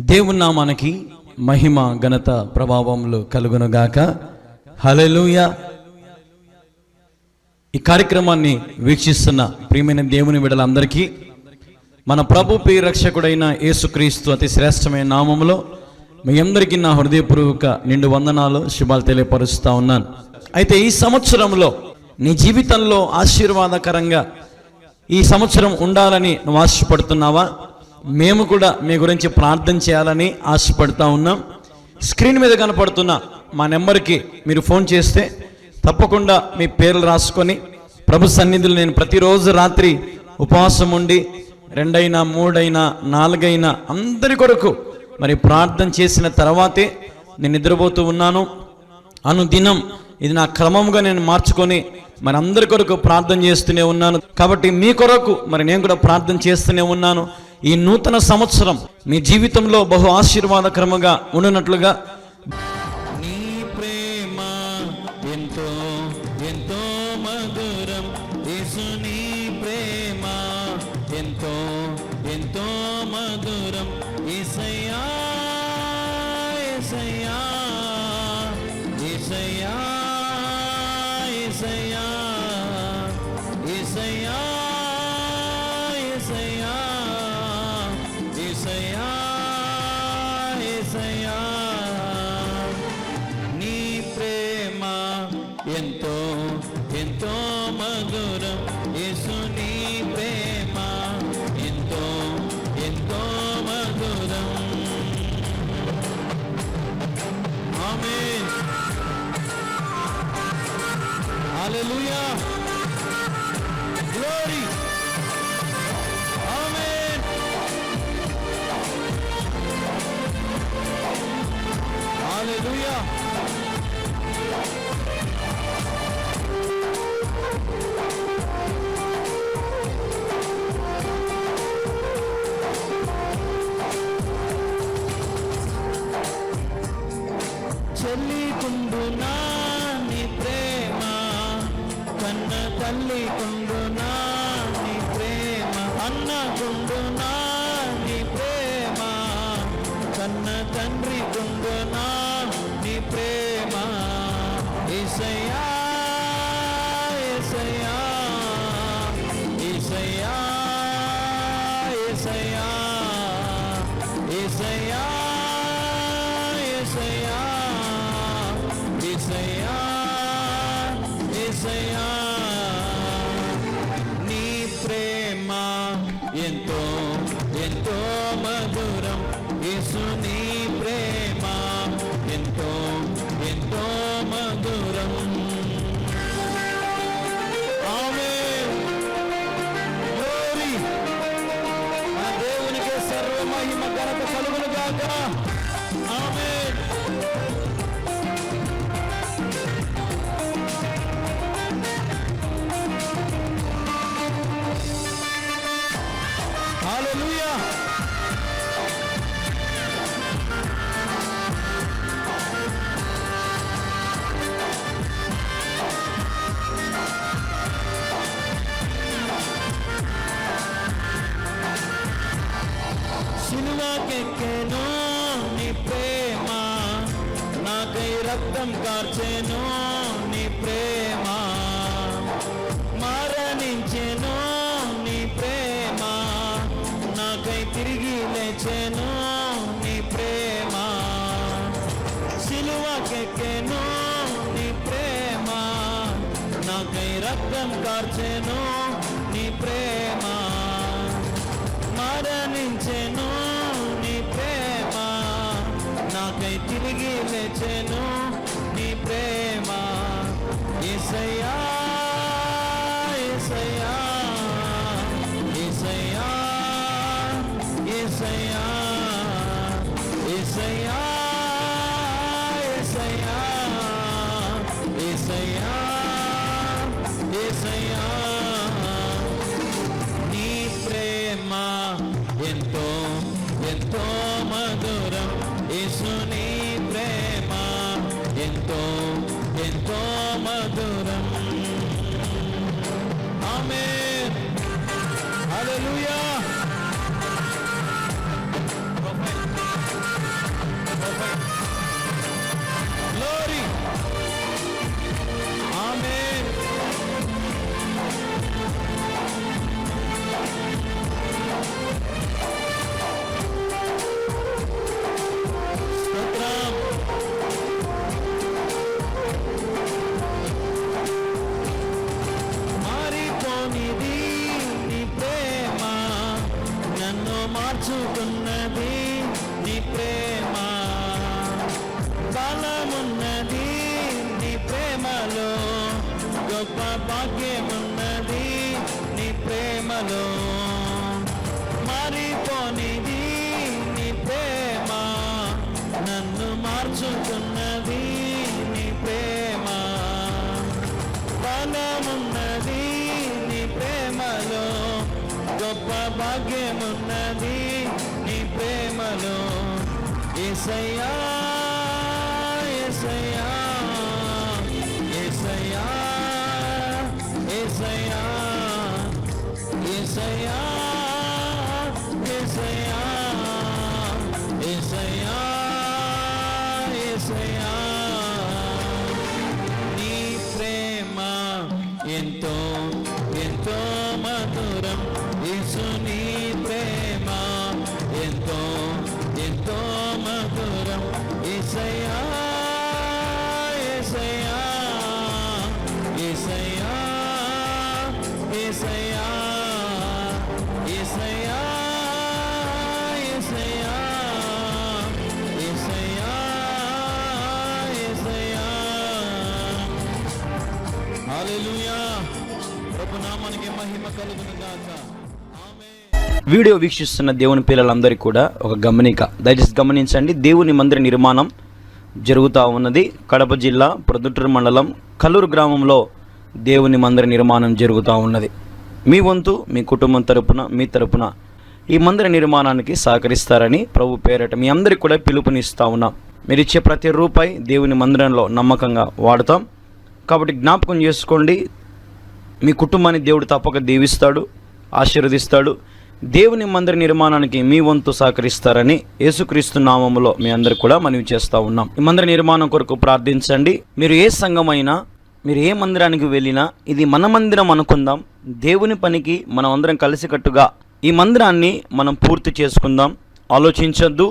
దేవుని నామానికి మహిమ ఘనత ప్రభావములు కలుగునుగాక. హల్లెలూయా. ఈ కార్యక్రమాన్ని వీక్షిస్తున్న ప్రియమైన దేవుని బిడ్డలందరికీ మన ప్రభు ప్రియ రక్షకుడైన యేసుక్రీస్తు అతి శ్రేష్టమైన నామములో మీ అందరికీ నా హృదయపూర్వక నిండు వందనాలు, శుభాలు తెలియపరుస్తూ ఉన్నాను. అయితే ఈ సంవత్సరంలో నీ జీవితంలో ఆశీర్వాదకరంగా ఈ సంవత్సరం ఉండాలని నువ్వు ఆశపడుతున్నావా? మేము కూడా మీ గురించి ప్రార్థన చేయాలని ఆశపడుతూ ఉన్నాం. స్క్రీన్ మీద కనపడుతున్న మా నెంబర్కి మీరు ఫోన్ చేస్తే తప్పకుండా మీ పేర్లు రాసుకొని ప్రభు సన్నిధిలో నేను ప్రతిరోజు రాత్రి ఉపవాసం ఉండి 2 అయినా 3 అయినా 4 అయినా అందరి కొరకు మరి ప్రార్థన చేసిన తర్వాతే నేను నిద్రపోతూ ఉన్నాను. అనుదినం ఇది నా క్రమంగా నేను మార్చుకొని మరి అందరి కొరకు ప్రార్థన చేస్తూనే ఉన్నాను. కాబట్టి మీ కొరకు మరి నేను కూడా ప్రార్థన చేస్తూనే ఉన్నాను. ఈ నూతన సంవత్సరం మీ జీవితంలో బహు ఆశీర్వాదకరముగా ఉండునట్లుగా నీ ప్రేమ ఎంతో ఎంతో మధురం, యేసు నీ ప్రేమ ఎంతో ఎంతో మధురం. యేసయ్యా యేసయ్యా యేసయ్యా యేసయ్యా యేసయ్యా యేసయ్యా యేసయ్యా యేసయ్యా నీ ప్రేమ ఎంతో ఎంతో మధురం, యేసు నీ ప్రేమ ఎంతో ఎంతో మధురం. ఆమేన్. హల్లెలూయా. గ్లోరీ. ఆమేన్. హల్లెలూయా. చెల్లి కుండునా నీ ప్రేమ, కన్న తల్లి కుండునా నీ ప్రేమ, అన్న కుండునా నీ ప్రేమ, కన్న తండ్రి కుండునా నీ ప్రేమ. యేసయ్యా యేసయ్యా యేసయ్యా యేసయ్యా యేసయ్యా యేసయ్యా యేసయ్యా యేసయ్యా నీ ప్రేమ ఎంతో ఎంతో మధురం, యేసు నీ ప్రేమ ఎంతో ఎంతో మధురం. ఆమేన్. గ్లోరీ. ఆ దేవునికి సర్వ మహిమ ఘనత కలుగును గాక. ఆమేన్. హల్లెలూయా. సిలువకెక్కెను నీ ప్రేమ, నాకై రక్తం కార్చెను నీ ప్రేమ, మరణించెను నీ ప్రేమ, నాకై తిరిగి లేచెను నీ ప్రేమ. సిలువకెక్కెను నీ ప్రేమ, నాకై రక్తం కార్చెను నీ ప్రేమ, మరణించెను నీ ప్రేమ, నాకై తిరిగి లేచెను నీ ప్రేమ. యేసయ్యా యేసయ్యా యేసయ్యా యేసయ్యా యేసయ్యా యేసయ్యా యేసయ్యా నీ ప్రేమ ఎంతో ఎంతో మధురం, యేసు నీ ప్రేమ మార్చుకున్నది నీ ప్రేమ, బలమున్నది నీ ప్రేమలో, గొప్ప భాగ్యమున్నది నీ ప్రేమలో, మారిపోనిది నీ ప్రేమ, నన్ను మార్చుకున్నది నీ ప్రేమ, బలమున్నది నీ ప్రేమలో, గొప్ప భాగ్యమున్నది నీ ప్రేమలో. యేసయ్యా యేసయ్యా యేసయ్యా యేసయ్యా యేసయ్యా యేసయ్యా యేసయ్యా యేసయ్యా, నీ ప్రేమ ఎంతో ఎంతో మధురం, యేసు నీ ప్రేమ ఎంతో ఎంతో మధురం, యేసయ్యా యేసయ్యా యేసయ్యా యేసయ్యా యేసయ్యా యేసయ్యా యేసయ్యా యేసయ్యా. హల్లెలూయా. ప్రభు నామానికి మహిమ కలుగును గాక. ఆమేన్. వీడియో వీక్షిస్తున్న దేవుని పిల్లలందరికీ కూడా ఒక గమనిక, దయచేసి గమనించండి. దేవుని మందిర నిర్మాణం జరుగుతూ ఉన్నది. కడప జిల్లా ప్రొద్దుటూరు మండలం కల్లూరు గ్రామంలో దేవుని మందిర నిర్మాణం జరుగుతూ ఉన్నది. మీ వంతు మీ కుటుంబం తరపున మీ తరపున ఈ మందిర నిర్మాణానికి సహకరిస్తారని ప్రభు పేరట మీ అందరికీ కూడా పిలుపునిస్తూ ఉన్నాం. మీరు ఇచ్చే ప్రతి రూపాయి దేవుని మందిరంలో నమ్మకంగా వాడతాం. కాబట్టి జ్ఞాపకం చేసుకోండి, మీ కుటుంబాన్ని దేవుడు తప్పక దీవిస్తాడు, ఆశీర్వదిస్తాడు. దేవుని మందిర నిర్మాణానికి మీ వంతు సహకరిస్తారని యేసుక్రీస్తు నామములో మీ అందరికి కూడా మనవి చేస్తూ ఉన్నాం. ఈ మందిర నిర్మాణం కొరకు ప్రార్థించండి. మీరు ఏ సంఘమైనా, మీరు ఏ మందిరానికి వెళ్ళినా ఇది మన మందిరం అనుకుందాం. దేవుని పనికి మనం అందరం కలిసికట్టుగా ఈ మందిరాన్ని మనం పూర్తి చేసుకుందాం. ఆలోచించొద్దు.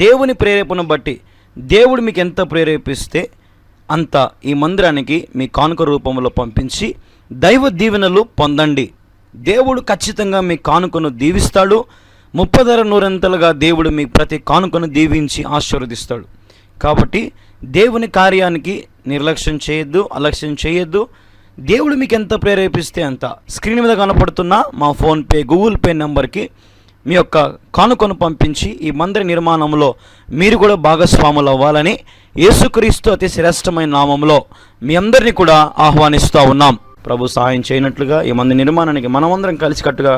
దేవుని ప్రేరేపణ బట్టి దేవుడు మీకు ఎంత ప్రేరేపిస్తే అంత ఈ మందిరానికి మీ కానుక రూపంలో పంపించి దైవ దీవెనలు పొందండి. దేవుడు ఖచ్చితంగా మీ కానుకను దీవిస్తాడు. 30 నూరంతలుగా దేవుడు మీ ప్రతి కానుకను దీవించి ఆశీర్వదిస్తాడు. కాబట్టి దేవుని కార్యానికి నిర్లక్ష్యం చేయొద్దు, అలక్ష్యం చేయొద్దు. దేవుడు మీకు ఎంత ప్రేరేపిస్తే అంత స్క్రీన్ మీద కనపడుతున్న మా ఫోన్పే, గూగుల్ పే నెంబర్కి మీ యొక్క కానుకను పంపించి ఈ మందిర నిర్మాణంలో మీరు కూడా భాగస్వాములు అవ్వాలని యేసుక్రీస్తు అతి శ్రేష్టమైన నామంలో మీ అందరినీ కూడా ఆహ్వానిస్తూ ఉన్నాం. ప్రభు సహాయం చేయనట్లుగా ఈ మందిర నిర్మాణానికి మనమందరం కలిసికట్టుగా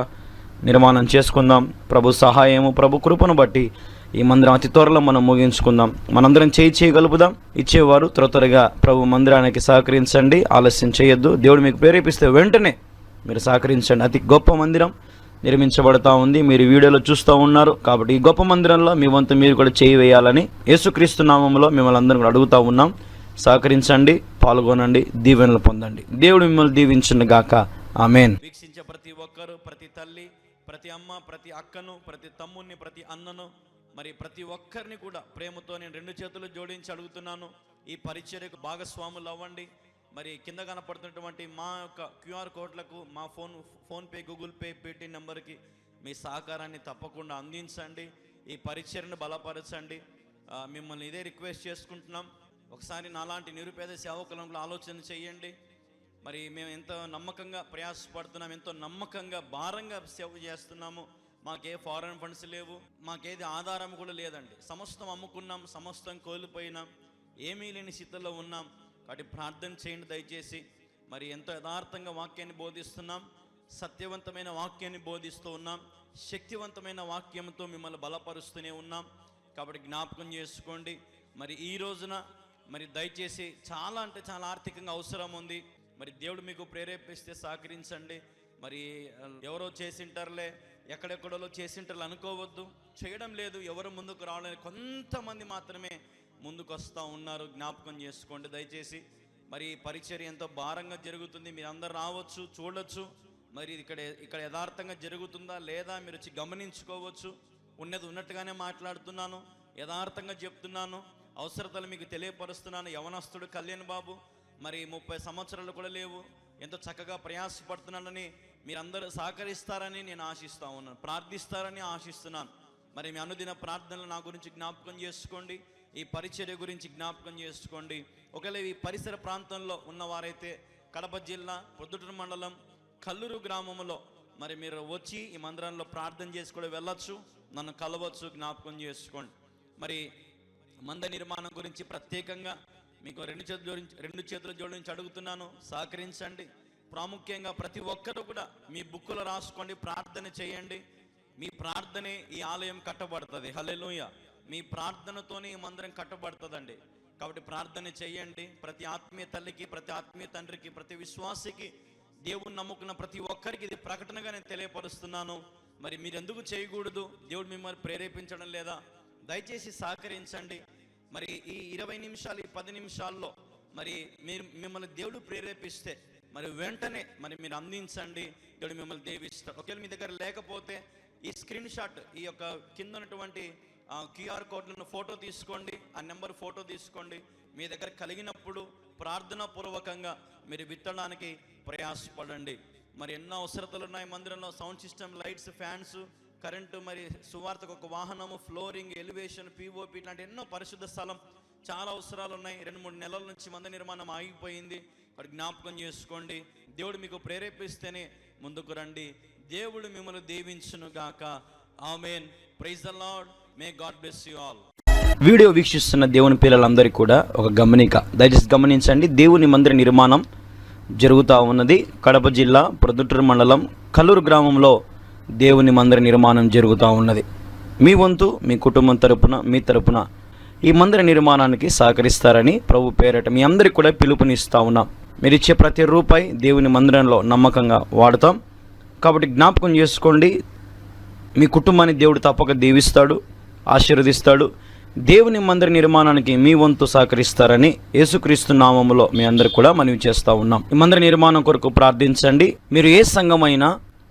నిర్మాణం చేసుకుందాం. ప్రభు సహాయము, ప్రభు కృపను బట్టి ఈ మందిరం అతి త్వరలో మనం ముగించుకుందాం. మనందరం చేయగలుపుదాం. ఇచ్చేవారు త్వరగా ప్రభు మందిరానికి సహకరించండి, ఆలస్యం చేయొద్దు. దేవుడు మీకు ప్రేరేపిస్తే వెంటనే మీరు సహకరించండి. అతి గొప్ప మందిరం నిర్మించబడతా ఉంది. మీరు వీడియోలో చూస్తూ ఉన్నారు. కాబట్టి ఈ గొప్ప మందిరంలో మీ వంతు మీరు కూడా చేయి వేయాలని యేసుక్రీస్తు నామంలో మిమ్మల్ని అందరం కూడా అడుగుతూ ఉన్నాం. సహకరించండి, పాల్గొనండి, దీవెనలు పొందండి. దేవుడు మిమ్మల్ని దీవించును గాక. ఆమేన్. వీక్షించే ప్రతి ఒక్కరు, ప్రతి తల్లి, ప్రతి అమ్మ, ప్రతి అక్కను, ప్రతి తమ్ముడిని, ప్రతి అన్నను, మరి ప్రతి ఒక్కరిని కూడా ప్రేమతో నేను 2 చేతులు జోడించి అడుగుతున్నాను. ఈ పరిచర్యకు భాగస్వాములు అవ్వండి. మరి కింద కనపడుతున్నటువంటి మా యొక్క QR కోడ్లకు, మా ఫోన్పే, గూగుల్ పే, పేటీఎం నెంబర్కి మీ సహకారాన్ని తప్పకుండా అందించండి. ఈ పరిచర్యను బలపరచండి. మిమ్మల్ని ఇదే రిక్వెస్ట్ చేసుకుంటున్నాం. ఒకసారి నాలాంటి నిరుపేద సేవకులను ఆలోచన చేయండి. మరి మేము ఎంతో నమ్మకంగా ప్రయాసపడుతున్నాం, ఎంతో నమ్మకంగా భారంగా సేవ చేస్తున్నాము. మాకే ఫారెన్ ఫండ్స్ లేవు, మాకేది ఆధారం కూడా లేదండి. సమస్తం అమ్ముకున్నాం, సమస్తం కోల్పోయినాం, ఏమీ లేని స్థితిలో ఉన్నాం. కాబట్టి ప్రార్థన చేయండి దయచేసి. మరి ఎంతో యథార్థంగా వాక్యాన్ని బోధిస్తున్నాం, సత్యవంతమైన వాక్యాన్ని బోధిస్తూ ఉన్నాం, శక్తివంతమైన వాక్యంతో మిమ్మల్ని బలపరుస్తూనే ఉన్నాం. కాబట్టి జ్ఞాపకం చేసుకోండి. మరి ఈ రోజున మరి దయచేసి చాలా అంటే చాలా ఆర్థికంగా అవసరం ఉంది. మరి దేవుడు మీకు ప్రేరేపిస్తే సహకరించండి. మరి ఎవరో చేసింటారులే, ఎక్కడెక్కడో చేసింటారు అనుకోవద్దు. చేయడం లేదు, ఎవరు ముందుకు రావడానికి కొంతమంది మాత్రమే ముందుకు వస్తూ ఉన్నారు. జ్ఞాపకం చేసుకోండి దయచేసి. మరి పరిచర్య ఎంతో భారంగా జరుగుతుంది. మీరు అందరు రావచ్చు, చూడొచ్చు. మరి ఇక్కడ యథార్థంగా జరుగుతుందా లేదా మీరు వచ్చి గమనించుకోవచ్చు. ఉన్నది ఉన్నట్టుగానే మాట్లాడుతున్నాను, యథార్థంగా చెప్తున్నాను, అవసరతలు మీకు తెలియపరుస్తున్నాను. యవనస్తుడు కళ్యాణ్ బాబు మరి 30 సంవత్సరాలు కూడా లేవు, ఎంతో చక్కగా ప్రయాసపడుతున్నానని మీరందరూ సహకరిస్తారని నేను ఆశిస్తా ఉన్నాను, ప్రార్థిస్తారని ఆశిస్తున్నాను. మరి మీ అనుదిన ప్రార్థనలు నా గురించి జ్ఞాపకం చేసుకోండి, ఈ పరిచర్య గురించి జ్ఞాపకం చేసుకోండి. ఒకవేళ ఈ పరిసర ప్రాంతంలో ఉన్నవారైతే కడప జిల్లా ప్రొద్దుటూరు మండలం కల్లూరు గ్రామంలో మరి మీరు వచ్చి ఈ మందిరంలో ప్రార్థన చేసి కూడా వెళ్ళొచ్చు, నన్ను కలవచ్చు, జ్ఞాపకం చేసుకోండి. మరి మంద నిర్మాణం గురించి ప్రత్యేకంగా మీకు రెండు చేతుల జోడించి అడుగుతున్నాను, సహకరించండి. ప్రాముఖ్యంగా ప్రతి ఒక్కరు కూడా మీ బుక్కులో రాసుకోండి, ప్రార్థన చేయండి. మీ ప్రార్థనే ఈ ఆలయం కట్టబడుతుంది. హల్లెలూయా. మీ ప్రార్థనతోనే ఈ మందిరం కట్టబడుతుందండి. కాబట్టి ప్రార్థన చేయండి. ప్రతి ఆత్మీయ తల్లికి, ప్రతి ఆత్మీయ తండ్రికి, ప్రతి విశ్వాసికి, దేవుని నమ్ముకున్న ప్రతి ఒక్కరికి ఇది ప్రకటనగా నేను తెలియపరుస్తున్నాను. మరి మీరు ఎందుకు చేయకూడదు? దేవుడు మిమ్మల్ని ప్రేరేపించడం లేదా? దయచేసి సహకరించండి. మరి ఈ 20 నిమిషాలు, ఈ 10 నిమిషాల్లో మరి మిమ్మల్ని దేవుడు ప్రేరేపిస్తే మరి వెంటనే మరి మీరు అందించండి, దేవుడు మిమ్మల్ని దీవిస్తాడు. ఒకవేళ మీ దగ్గర లేకపోతే ఈ స్క్రీన్ షాట్, ఈ యొక్క కింద ఉన్నటువంటి క్యూఆర్ కోడ్లను ఫోటో తీసుకోండి, ఆ నెంబర్ ఫోటో తీసుకోండి. మీ దగ్గర కలిగినప్పుడు ప్రార్థనా పూర్వకంగా మీరు విత్తడానికి ప్రయాసపడండి. మరి ఎన్నో అవసరతలు ఉన్నాయి మందిరంలో. Sound system, lights, fans, current, మరి సువార్తకు ఒక వాహనము, ఫ్లోరింగ్, ఎలివేషన్, పిఓపి, ఇట్లాంటి ఎన్నో పరిశుద్ధ స్థలం, చాలా అవసరాలు ఉన్నాయి. 2-3 నెలల నుంచి మందిర నిర్మాణం ఆగిపోయింది. మరి జ్ఞాపకం చేసుకోండి. దేవుడు మీకు ప్రేరేపిస్తేనే ముందుకు రండి. దేవుడు మిమ్మల్ని దీవించును గాక. Amen. Praise the Lord. May God bless you all. Video వీక్షిస్తున్న దేవుని పిల్లలందరికీ కూడా ఒక గమనిక, దయచేసి గమనించండి. దేవుని మందిర నిర్మాణం జరుగుతూ ఉన్నది. కడప జిల్లా ప్రొద్దుటూరు మండలం కల్లూరు గ్రామంలో దేవుని మందిర నిర్మాణం జరుగుతూ ఉన్నది. మీ వంతు, మీ కుటుంబం తరపున, మీ తరపున ఈ మందిర నిర్మాణానికి సహకరిస్తారని ప్రభు పేరట మీ అందరికీ కూడా పిలుపునిస్తూ ఉన్నాం. మీరు ఇచ్చే ప్రతి రూపాయి దేవుని మందిరంలో నమ్మకంగా వాడతాం. కాబట్టి జ్ఞాపకం చేసుకోండి, మీ కుటుంబాన్ని దేవుడు తప్పక దీవిస్తాడు, ఆశీర్వదిస్తాడు. దేవుని మందిర నిర్మాణానికి మీ వంతు సహకరిస్తారని యేసుక్రీస్తు నామములో మీ అందరు కూడా మనవి చేస్తూ ఉన్నాం. ఈ మందిర నిర్మాణం కొరకు ప్రార్థించండి. మీరు ఏ సంఘమైనా,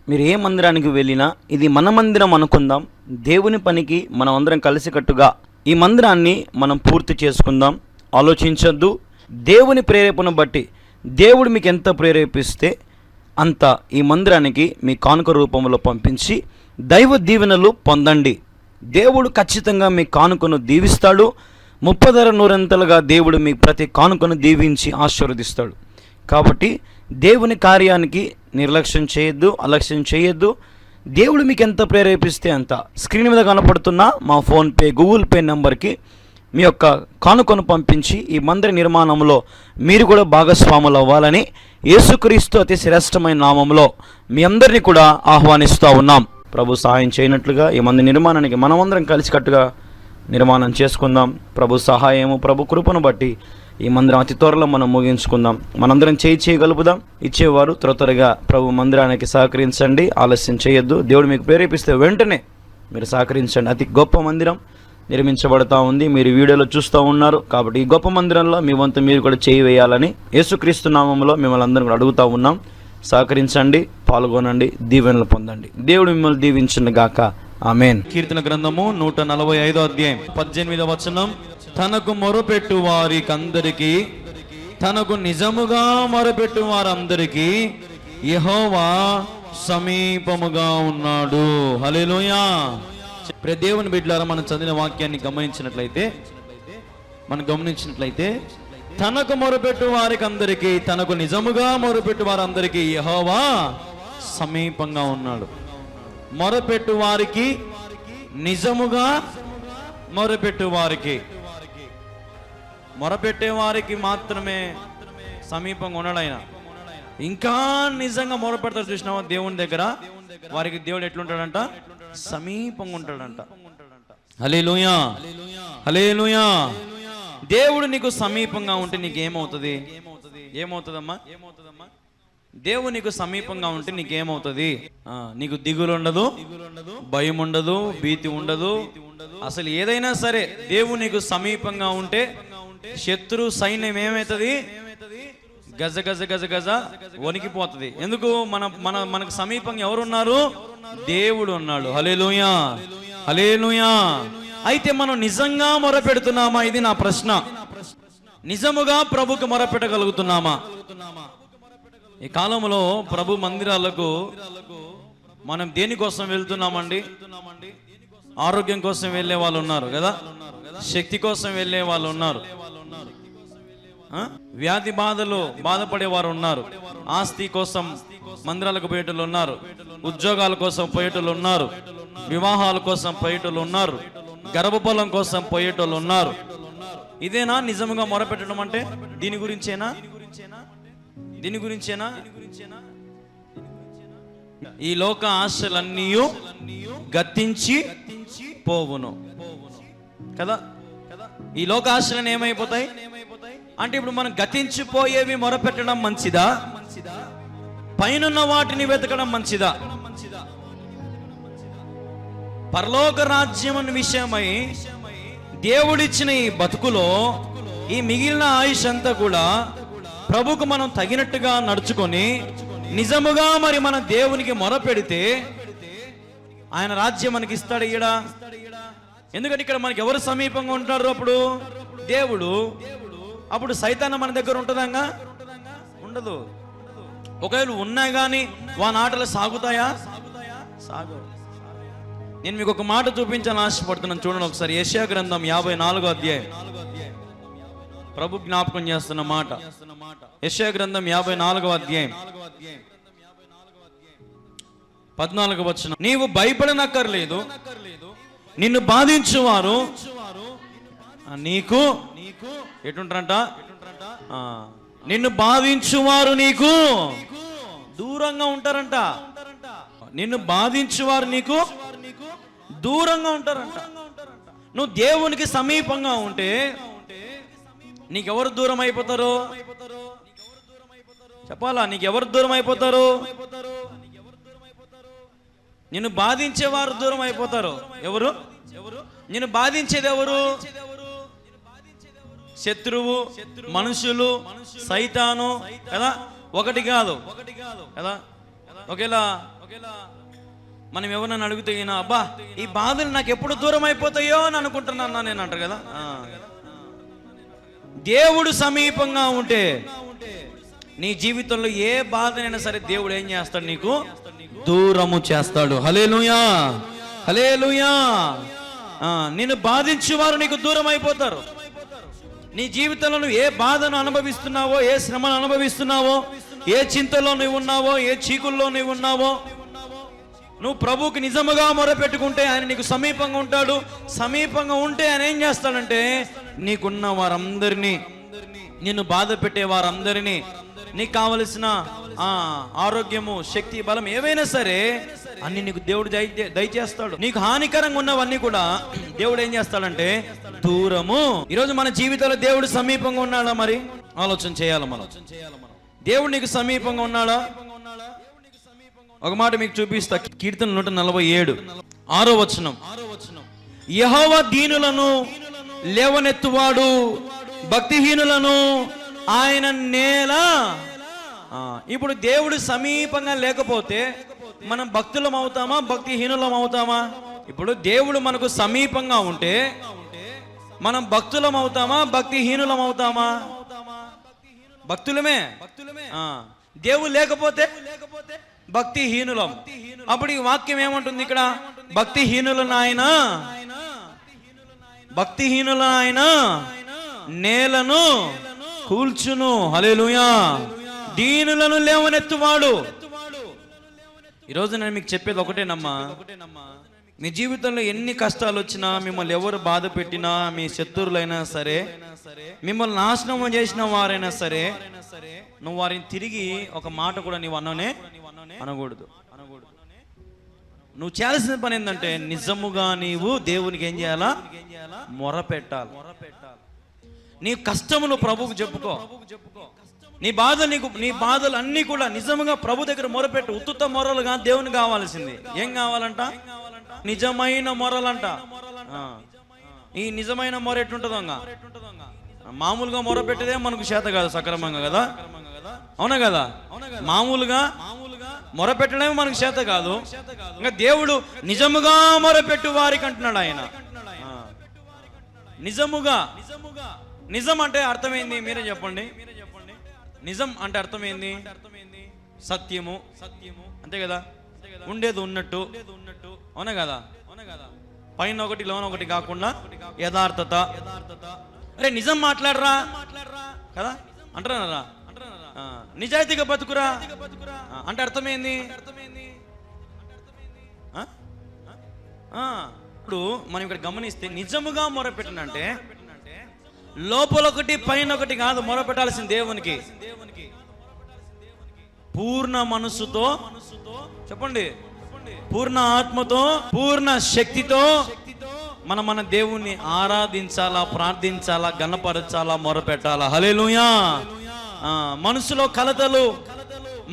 మీరు ఏ మందిరానికి వెళ్ళినా ఇది మన మందిరం అనుకుందాం. దేవుని పనికి మనం అందరం కలిసికట్టుగా ఈ మందిరాన్ని మనం పూర్తి చేసుకుందాం. ఆలోచించొద్దు. దేవుని ప్రేరేపణ బట్టి దేవుడు మీకు ఎంత ప్రేరేపిస్తే అంత ఈ మందిరానికి మీ కానుక రూపంలో పంపించి దైవ దీవెనలు పొందండి. దేవుడు ఖచ్చితంగా మీ కానుకను దీవిస్తాడు. 30-100 దేవుడు మీ ప్రతి కానుకను దీవించి ఆశీర్వదిస్తాడు. కాబట్టి దేవుని కార్యానికి నిర్లక్ష్యం చేయొద్దు, అలక్ష్యం చేయొద్దు. దేవుడు మీకు ఎంత ప్రేరేపిస్తే అంత స్క్రీన్ మీద కనపడుతున్న మా ఫోన్పే, గూగుల్ పే నెంబర్కి మీ యొక్క కానుకను పంపించి ఈ మందిర నిర్మాణంలో మీరు కూడా భాగస్వాములు అవ్వాలని యేసుక్రీస్తు అతి శ్రేష్టమైన నామంలో మీ అందరినీ కూడా ఆహ్వానిస్తూ ఉన్నాం. ప్రభు సహాయం చేయనట్లుగా ఈ మందిర నిర్మాణానికి మనమందరం కలిసికట్టుగా నిర్మాణం చేసుకుందాం. ప్రభు సహాయము, ప్రభు కృపను బట్టి ఈ మందిరం అతి త్వరలో మనం ముగించుకుందాం. మనందరం చేయగలుపుదాం. ఇచ్చేవారు త్వరగా ప్రభు మందిరానికి సహకరించండి, ఆలస్యం చేయొద్దు. దేవుడు మీకు ప్రేరేపిస్తే వెంటనే మీరు సహకరించండి. అతి గొప్ప మందిరం నిర్మించబడతా ఉంది. మీరు వీడియోలో చూస్తూ ఉన్నారు. కాబట్టి ఈ గొప్ప మందిరంలో మీ వంతు మీరు కూడా చేయి వేయాలని యేసుక్రీస్తు నామంలో మిమ్మల్ని అందరం కూడా అడుగుతూ ఉన్నాం. సహకరించండి, పాల్గొనండి, దీవెనలు పొందండి. దేవుడు మిమ్మల్ని దీవించును గాక. ఆమేన్. కీర్తన గ్రంథము 145వ అధ్యాయం 18వ వచనం. తనకు మొరపెట్టు వారికందరికీ, తనకు నిజముగా మొరపెట్టు వారందరికీ యెహోవా సమీపముగా ఉన్నాడు. హల్లెలూయా. దేవుని బిడ్డలారా, మనం చదివిన వాక్యాన్ని గమనించినట్లయితే తనకు మొరపెట్టు వారికి అందరికీ, తనకు నిజముగా మొరపెట్టు వారందరికీ యెహోవా సమీపంగా ఉన్నాడు. మొరపెట్టు వారికి, నిజముగా మొరపెట్టు వారికి, మొరపెట్టే వారికి మాత్రమే సమీపంగా ఉన్నాడు ఆయన. ఇంకా నిజంగా మొరపెడతారు చూసినావా దేవుని దగ్గర, వారికి దేవుడు ఎట్లుంటాడంట? సమీపంగా ఉంటాడంట. హల్లెలూయా, హల్లెలూయా. దేవుడు నీకు సమీపంగా ఉంటే నీకేమవుతుంది? ఏమవుతుందమ్మా? దేవుడు నీకు సమీపంగా ఉంటే నీకేమవుతుంది? నీకు దిగులు ఉండదు, భయం ఉండదు, భీతి ఉండదు. అసలు ఏదైనా సరే దేవుడు నీకు సమీపంగా ఉంటే శత్రు సైన్యం ఏమవుతుంది? గజ గజ గజ గజ వణికిపోతుంది. ఎందుకు? మనకు సమీపంగా ఎవరున్నారు? దేవుడు ఉన్నాడు. హల్లెలూయా, హల్లెలూయా. అయితే మనం నిజంగా మొరపెడుతున్నామా? ఇది నా ప్రశ్న. నిజముగా ప్రభుకి మొరపెట్టగలుగుతున్నామా? ఈ కాలంలో ప్రభు మందిరాలకు మనం దేనికోసం వెళ్తున్నామండి? ఆరోగ్యం కోసం వెళ్ళే వాళ్ళు ఉన్నారు కదా, శక్తి కోసం వెళ్ళే వాళ్ళు ఉన్నారు, వ్యాధి బాధలు బాధపడే వారు ఉన్నారు, ఆస్తి కోసం మందిరాలకు పోయేటోళ్ళు ఉన్నారు, ఉద్యోగాల కోసం పోయేటోళ్ళు ఉన్నారు, వివాహాల కోసం పోయేటోళ్ళు ఉన్నారు, గర్భఫలం కోసం పోయేటోళ్ళు ఉన్నారు. ఇదేనా నిజంగా మొరపెట్టడం అంటే? దీని గురించేనా? ఈ లోక ఆశలన్నీ గతించి పోవును కదా. ఈ లోక ఆశలను ఏమైపోతాయి అంటే, ఇప్పుడు మనం గతించిపోయేవి మొరపెట్టడం మంచిదా, పైనున్న వాటిని వెతకడం మంచిదా? పరలోక రాజ్యం అనే విషయమై దేవుడిచ్చిన ఈ బతుకులో ఈ మిగిలిన ఆయుష్ అంతా కూడా ప్రభుకు మనం తగినట్టుగా నడుచుకొని నిజముగా మరి మన దేవునికి మొరపెడితే ఆయన రాజ్యం మనకి ఇస్తాడు ఈడ. ఎందుకంటే ఇక్కడ మనకి ఎవరు సమీపంగా ఉంటారు? అప్పుడు దేవుడు. అప్పుడు సైతాన్ మన దగ్గర ఉంటుందంగా? ఉండదు. ఒకవేళ ఉన్నా కానీ వాని ఆటలు సాగుతాయా? సాగు. నేను మీకు ఒక మాట చూపించాలని ఆశపడుతున్నాను, చూడండి ఒకసారి. యెషయా గ్రంథం 54వ అధ్యాయం, ప్రభు జ్ఞాపకం చేస్తున్న మాట. యెషయా గ్రంథం 54వ అధ్యాయం 14వ వచనం. నీవు భయపడనక్కర్లేదు, నిన్ను బాధించువారు నీకు ఎటుంటారంట? నిన్ను బాధించువారు నీకు దూరంగా ఉంటారంట. నిన్ను బాధించువారు నీకు దూరంగా ఉంటారంట. నువ్వు దేవునికి సమీపంగా ఉంటే నీకెవరు దూరం అయిపోతారు? చెప్పాలా? నీకెవరు దూరం అయిపోతారు? నిన్ను బాధించేవారు దూరం అయిపోతారు. ఎవరు? నిన్ను బాధించేది ఎవరు? శత్రువు, మనుషులు, సైతాను కదా. ఒకటి కాదు కదా. ఒకేలా మనం ఎవరన్నా అడిగితే, అబ్బా ఈ బాధలు నాకు ఎప్పుడు దూరం అయిపోతాయో అని అనుకుంటున్నాను నేను అంటారు కదా. దేవుడు సమీపంగా ఉంటే నీ జీవితంలో ఏ బాధనైనా సరే దేవుడు ఏం చేస్తాడు? నీకు దూరము చేస్తాడు. హల్లెలూయా, హల్లెలూయా. నిన్ను బాధించేవారు నీకు దూరం అయిపోతారు. నీ జీవితంలో నువ్వు ఏ బాధను అనుభవిస్తున్నావో, ఏ శ్రమను అనుభవిస్తున్నావో, ఏ చింతలో నువ్వు ఉన్నావో, ఏ చీకుల్లో నువ్వు ఉన్నావో, నువ్వు ప్రభువుకి నిజముగా మొరపెట్టుకుంటే ఆయన నీకు సమీపంగా ఉంటాడు. సమీపంగా ఉంటే ఆయన ఏం చేస్తాడంటే, నీకున్న వారందరినీ, నిన్ను బాధ పెట్టే వారందరినీ, నీకు కావలసిన ఆరోగ్యము, శక్తి, బలం ఏవైనా సరే అన్ని నీకు దేవుడు దయచేస్తాడు. నీకు హానికరంగా ఉన్నవన్నీ కూడా దేవుడు ఏం చేస్తాడంటే దూరము. ఈరోజు మన జీవితంలో దేవుడు సమీపంగా ఉన్నాడా? మరి ఆలోచన చేయాలి మనం. దేవుడు నీకు సమీపంగా ఉన్నాడా? ఒక మాట మీకు చూపిస్తా. కీర్తన 147 6వ వచనం. యెహోవా దీనులను లేవనెత్తువాడు, భక్తిహీనులను ఆయన నేల. ఇప్పుడు దేవుడు సమీపంగా లేకపోతే మనం భక్తులం అవుతామా, భక్తిహీనులం అవుతామా? ఇప్పుడు దేవుడు మనకు సమీపంగా ఉంటే మనం భక్తులం అవుతామా, భక్తిహీనులం అవుతామా? భక్తులమే. దేవుడు లేకపోతే భక్తిహీనులం. అప్పుడు ఈ వాక్యం ఏమంటుంది ఇక్కడ? భక్తిహీనులను ఆయన నేలను కూల్చును. హల్లెలూయా. దీనులను లేవనెత్తువాడు. ఈరోజు నేను మీకు చెప్పేది ఒకటేనమ్మా. మీ జీవితంలో ఎన్ని కష్టాలు వచ్చినా, మిమ్మల్ని ఎవరు బాధ పెట్టినా, మీ శత్రువులైనా సరే, మిమ్మల్ని నాశనం చేసిన వారైనా సరే, నువ్వు వారిని తిరిగి ఒక మాట కూడా నీవు అనకూడదు. నువ్వు చేయాల్సిన పని ఏంటంటే నిజముగా నీవు దేవునికి ఏం చేయాలా? మొరపెట్టాలి. నీ కష్టములు ప్రభువుకు చెప్పుకో. నీ బాధలు అన్నీ కూడా నిజముగా ప్రభు దగ్గర మొరపెట్టు. ఉత్తుత మొరలుగా దేవుని కావాల్సింది ఏం కావాలంట? నిజమైన మొరలంట. ఈ నిజమైన మొర ఎట్టుంటుందో, మామూలుగా మొరపెట్టేదే మనకు చేత కాదు సక్రమంగా కదా. అవునా కదా? మామూలుగా మొరపెట్టడమే మనకు చేత కాదు. ఇంకా దేవుడు నిజముగా మొరపెట్టు వారికి అంటున్నాడు ఆయన. నిజముగా. నిజం అంటే అర్థమైంది? మీరే చెప్పండి. నిజం అంటే అర్థమైంది? సత్యము, అంతే కదా, ఉండేది ఉన్నట్టు, అవునా కదా, పైన ఒకటి లోన ఒకటి కాకుండా యథార్థత. అరే నిజం మాట్లాడరా కదా అంటున్నారా, నిజాయితీగా బతుకురా అంటే అర్థమైంది. ఇప్పుడు మనం ఇక్కడ గమనిస్తే నిజముగా మొరపెట్టనంటే లోపల ఒకటి పైన ఒకటి కాదు మొరపెట్టాల్సిన దేవునికి. పూర్ణ మనసుతో చెప్పండి, పూర్ణ ఆత్మతో, పూర్ణ శక్తితో మన దేవుణ్ణి ఆరాధించాలా, ప్రార్థించాలా, గణపరచాలా, మొరపెట్టాలా. హల్లెలూయా. మనసులో కలతలు,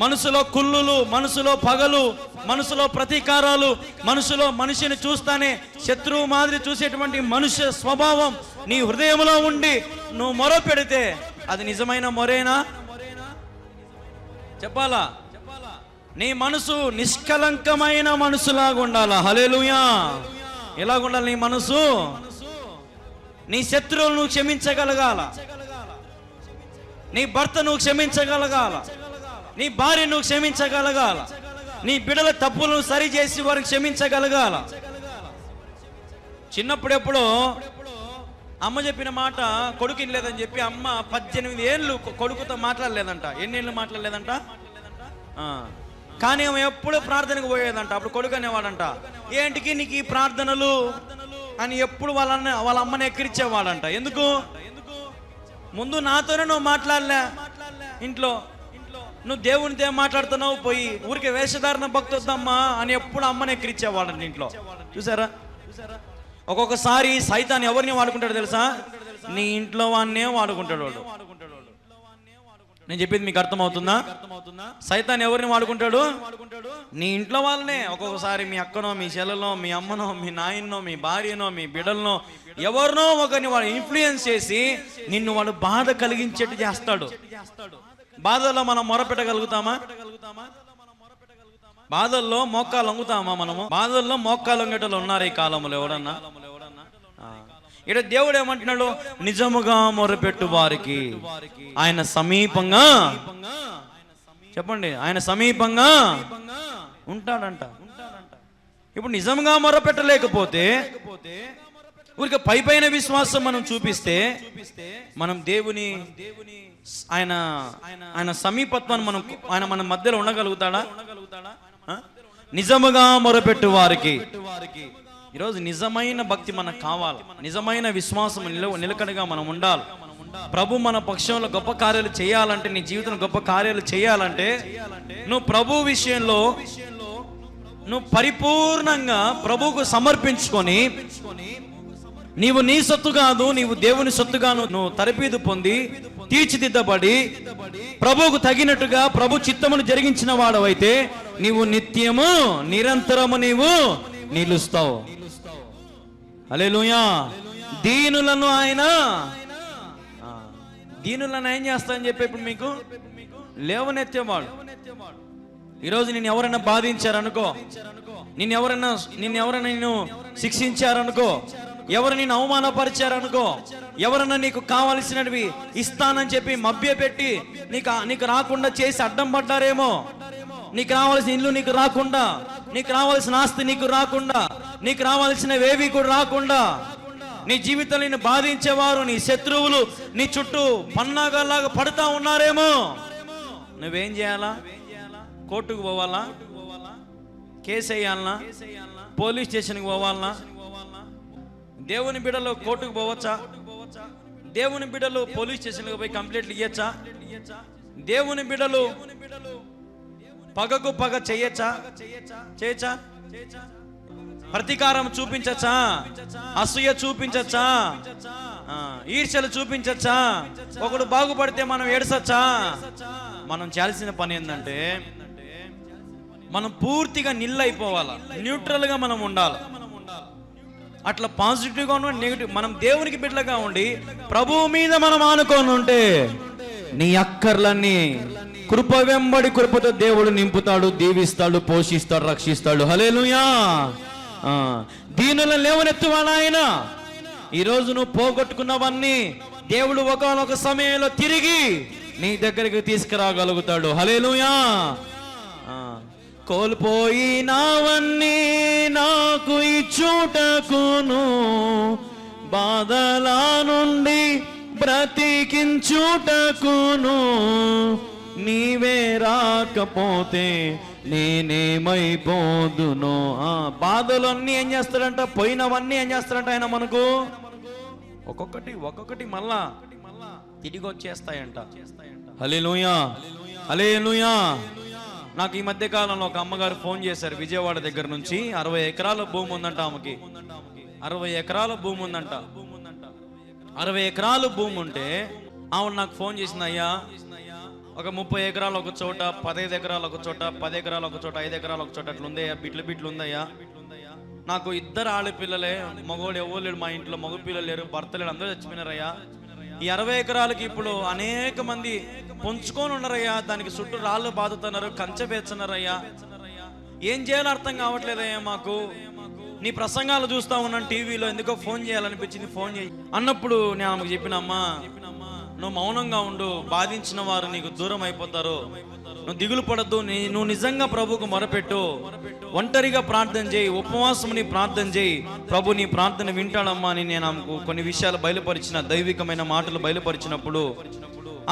మనసులో కుళ్ళులు, మనసులో పగలు, మనసులో ప్రతీకారాలు, మనసులో మనిషిని చూస్తానే శత్రువు మాదిరి చూసేటువంటి మనుష్య స్వభావం నీ హృదయంలో ఉండి నువ్వు మొర పెడితే అది నిజమైన మొరేనా చెప్పాలా? నీ మనసు నిష్కలంకమైన మనసులాగా ఉండాలా. హల్లెలూయా. ఎలాగుండాలి నీ మనసు? నీ శత్రువులు నువ్వు క్షమించగలగాల, నీ భర్త నువ్వు క్షమించగలగాల, నీ భార్య నువ్వు క్షమించగలగాల, నీ బిడ్డల తప్పులను సరి చేసి వారికి క్షమించగలగాల. చిన్నప్పుడు ఎప్పుడో అమ్మ చెప్పిన మాట కొడుకు లేదని చెప్పి అమ్మ 18 ఏళ్ళు కొడుకుతో మాట్లాడలేదంట. ఎన్ని ఏళ్ళు మాట్లాడలేదంట? కానీ ఆమె ఎప్పుడు ప్రార్థనకు పోయేదంట. అప్పుడు కొడుకు అనేవాడంట, ఏంటికి నీకు ఈ ప్రార్థనలు అని ఎప్పుడు వాళ్ళ అమ్మని ఎక్కిరించేవాడంట. ఎందుకు? ముందు నాతోనే నువ్వు మాట్లాడలే ఇంట్లో, నువ్వు దేవునితో మాట్లాడుతున్నావు, పోయి ఊరికే వేషధారణ భక్తి వద్దమ్మా అని ఎప్పుడు అమ్మని ఎక్కిరించేవాడంట ఇంట్లో. చూసారా? ఒక్కొక్కసారి సైతాన్ ఎవరిని వాడుకుంటాడు తెలుసా? నీ ఇంట్లో వాడినే వాడుకుంటాడు వాడు. నేను చెప్పేది మీకు అర్థమవుతుందా? సైతాన్ ఎవరిని వాడుకుంటాడు? నీ ఇంట్లో వాళ్ళనే. ఒక్కొక్కసారి మీ అక్కనో, మీ చెల్లెలో, మీ అమ్మనో, మీ నాయన్నో, మీ భార్యనో, మీ బిడ్డలనో, ఎవరినో ఒకరిని వాడు ఇన్ఫ్లుయెన్స్ చేసి నిన్ను వాడు బాధ కలిగించేట్టు చేస్తాడు. బాధల్లో మనం మొరపెట్టగలుగుతామా? బాధల్లో మోకాలు వంగుతామా మనము? బాధల్లో మోకాలు వంగేటోళ్ళు ఉన్నారు ఈ కాలంలో ఎవడన్నా? ఇక్కడ దేవుడు ఏమంటున్నాడు? నిజముగా మొరపెట్టు వారికి ఆయన సమీపంగా, చెప్పండి, ఆయన సమీపంగా ఉంటాడంట. ఇప్పుడు నిజంగా మొరపెట్టలేకపోతే ఊరికి పైపైన విశ్వాసం మనం చూపిస్తే మనం దేవుని ఆయన సమీపత్వాన్ని ఆయన మన మధ్యలో ఉండగలుగుతాడా? నిజముగా మొరపెట్టు వారికి. ఈరోజు నిజమైన భక్తి మనకు కావాలి, నిజమైన విశ్వాసం నిలకడగా మనం ఉండాలి. ప్రభు మన పక్షంలో గొప్ప కార్యాలు చేయాలంటే, నీ జీవితంలో గొప్ప కార్యాలు చేయాలంటే నువ్వు ప్రభు విషయంలో నువ్వు పరిపూర్ణంగా ప్రభువుకు సమర్పించుకొని, నీవు నీ సొత్తు కాదు, నీవు దేవుని సొత్తుగా నువ్వు తరబీదు పొంది తీర్చిదిద్దబడి ప్రభువుకు తగినట్టుగా ప్రభు చిత్తమును జరిగించిన వాడవైతే నీవు నిత్యము నిరంతరము నీవు నిలుస్తావు. హల్లెలూయా. దీనులను ఆయన ఏం చేస్తా అని చెప్పి ఇప్పుడు మీకు లేవనెత్తేవాడు. ఈరోజు నేను ఎవరైనా బాధించారనుకో, నిన్ను నిన్ను శిక్షించారనుకో, ఎవరు నేను అవమానపరిచారనుకో, ఎవరన్నా నీకు కావలసినవి ఇస్తానని చెప్పి మభ్యపెట్టి నీకు రాకుండా చేసి అడ్డం పడ్డారేమో, నీకు రావాల్సిన ఇల్లు నీకు రాకుండా, నీకు రావాల్సిన ఆస్తి నీకు రాకుండా, నీకు రావాల్సినవేవి కూడా రాకుండా నీ జీవితంలో నిన్ను బాధించేవారు, నీ శత్రువులు నీ చుట్టూ పన్నాగాల్లాగా పడుతూ ఉన్నారేమో, నువ్వేం చేయాలా? కోర్టుకు పోవాలా? కేసు వేయాలనా? పోలీస్ స్టేషన్కి పోవాలనా? దేవుని బిడ్డలు కోర్టుకు పోవచ్చా? దేవుని బిడ్డలు పోలీస్ స్టేషన్కి పోయి కంప్లైంట్లు ఇయ్యచ్చా? దేవుని బిడ్డలు పగకు పగ చేయొచ్చా? ప్రతీకారం చూపించచ్చా? అసూయ చూపించచ్చా? ఈర్ష్యలు చూపించచ్చా? ఒకడు బాగుపడితే మనం ఏడ్చచ్చా? మనం చేయాల్సిన పని ఏంటంటే మనం పూర్తిగా నిల్లైపోవాలా, న్యూట్రల్గా మనం ఉండాలి. అట్లా పాజిటివ్గా ఉన్న నెగిటివ్ మనం దేవునికి బిడ్డలుగా ఉండి ప్రభువు మీద మనం ఆనుకొని ఉంటే నీ అక్కర్లన్నీ కృప వెంబడి కృపతో దేవుడు నింపుతాడు, దీవిస్తాడు, పోషిస్తాడు, రక్షిస్తాడు. హల్లెలూయా. దీనులను లేవనెత్తువాడు ఆయన. ఈరోజు నువ్వు పోగొట్టుకున్నవన్నీ దేవుడు ఒకనొక సమయంలో తిరిగి నీ దగ్గరికి తీసుకురాగలుగుతాడు. హల్లెలూయా. కోల్పోయినవన్నీ నాకు ఇచ్చుటకును, బాధల నుండి బ్రతికించుటకును, నీవే రాకపోతే నేనేమైపోదును. బాధలన్నీ ఏం చేస్తాడంట? పోయినవన్నీ ఏం చేస్తాడంట ఆయన మనకు? ఒక్కొక్కటి మళ్ళా తిరిగి వచ్చేస్తాయంట. హల్లెలూయా, హల్లెలూయా. నాకు ఈ మధ్య కాలంలో ఒక అమ్మగారు ఫోన్ చేశారు, విజయవాడ దగ్గర నుంచి. 60 ఎకరాల భూమి ఉందంట ఆమెకి. 60 ఎకరాల భూమి ఉందంట. 60 ఎకరాల భూమి ఉంటే ఆవిడ నాకు ఫోన్ చేసింది, అయ్యా ఒక 30 ఎకరాలు ఒక చోట, 15 ఎకరాలు ఒక చోట, 10 ఎకరాలు ఒక చోట, 5 ఎకరాలు ఒక చోట అట్లా ఉందయ్యా, బిట్లు ఉందయ్యా. నాకు 2 ఆడపిల్లలే, మగవాడు ఎవరు లేడు మా ఇంట్లో, మగ పిల్లలు లేరు, భర్త లేడు, అందరూ చచ్చిపోయినారయ్యా. ఈ 60 ఎకరాలకి ఇప్పుడు అనేక మంది పొంచుకొని ఉన్నారయ్యా, దానికి చుట్టూ రాళ్ళు బాదుతున్నారు, కంచె పేర్చున్నారయ్యా. ఏం చేయాలో అర్థం కావట్లేదయ్యా మాకు. నీ ప్రసంగాలు చూస్తా ఉన్నాను టీవీలో, ఎందుకో ఫోన్ చేయాలనిపించింది, ఫోన్ చేయి అన్నప్పుడు నేను ఆమెకు చెప్పిన, అమ్మా నువ్వు మౌనంగా ఉండు, బాధించిన వారు నీకు దూరం అయిపోతారు, నువ్వు దిగులు పడద్దు, నువ్వు నిజంగా ప్రభువుకు మొరపెట్టు, ఒంటరిగా ప్రార్థన చేయి, ఉపవాసముని ప్రార్థన చేయి, ప్రభు నీ ప్రార్థన వింటాడమ్మా అని నేను ఆమెకు కొన్ని విషయాలు బయలుపరిచిన, దైవికమైన మాటలు బయలుపరిచినప్పుడు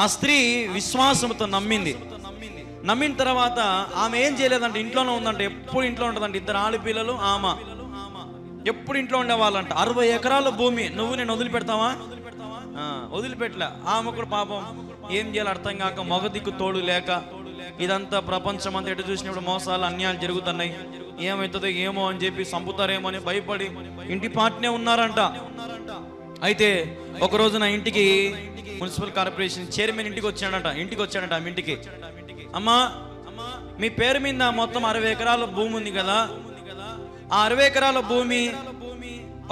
ఆ స్త్రీ విశ్వాసంతో నమ్మిన తర్వాత ఆమె ఏం చేయలేదంటే, ఇంట్లోనే ఉందంట, ఎప్పుడు ఇంట్లో ఉంటుందంట. 2 ఆడపిల్లలు, ఆమె ఎప్పుడు ఇంట్లో ఉండేవాళ్ళంట. 60 ఎకరాల భూమి నువ్వు నేను వదిలిపెడతావా? వదిలిపెట్టలే. ఆమె కూడా పాపం ఏం చేయాలో అర్థం కాక, మగ దిక్కు తోడు లేక, ఇదంతా ప్రపంచం అంతా ఎటు చూసినప్పుడు మోసాలు అన్యాయాలు జరుగుతున్నాయి, ఏమవుతుందో ఏమో అని చెప్పి చంపుతారేమో అని భయపడి ఇంటి పాటనే ఉన్నారంట. అయితే ఒక రోజు నా ఇంటికి మున్సిపల్ కార్పొరేషన్ చైర్మన్ ఇంటికి వచ్చాడంట ఆమె ఇంటికి. అమ్మా మీ పేరు మీద మొత్తం 60 ఎకరాల భూమి ఉంది కదా, ఆ 60 ఎకరాల భూమి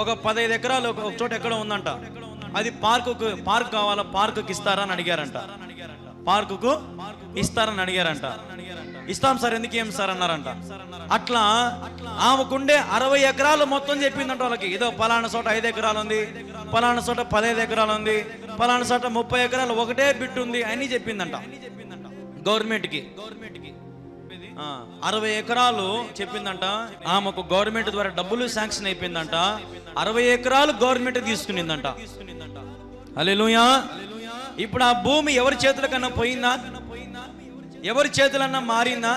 ఒక 15 ఎకరాలు ఒక చోట ఎక్కడ ఉందంట, అది పార్క్ కావాలా, పార్కుకి ఇస్తారని అడిగారంట. పార్కుకు ఇస్తారని అడిగారంట. ఇస్తాం సార్, ఎందుకు ఏం సార్ అన్నారంట. అట్లా ఆమెకుండే 60 ఎకరాలు మొత్తం చెప్పిందంట వాళ్ళకి. ఏదో పలానా చోట 5 ఎకరాలు ఉంది, పలానా చోట 15 ఎకరాలు ఉంది, పలానా చోట 30 ఎకరాలు ఒకటే బిట్టు ఉంది అని చెప్పిందంట గవర్నమెంట్కి. 60 ఎకరాలు చెప్పిందంట. ఆమెకు గవర్నమెంట్ ద్వారా డబ్బులు శాంక్షన్ అయిపోయిందంట. 60 ఎకరాలు గవర్నమెంట్ తీసుకునిందంట. హల్లెలూయా. ఇప్పుడు ఆ భూమి ఎవరి చేతుల కన్నా పోయిందా? ఎవరి చేతులన్నా మారిందా?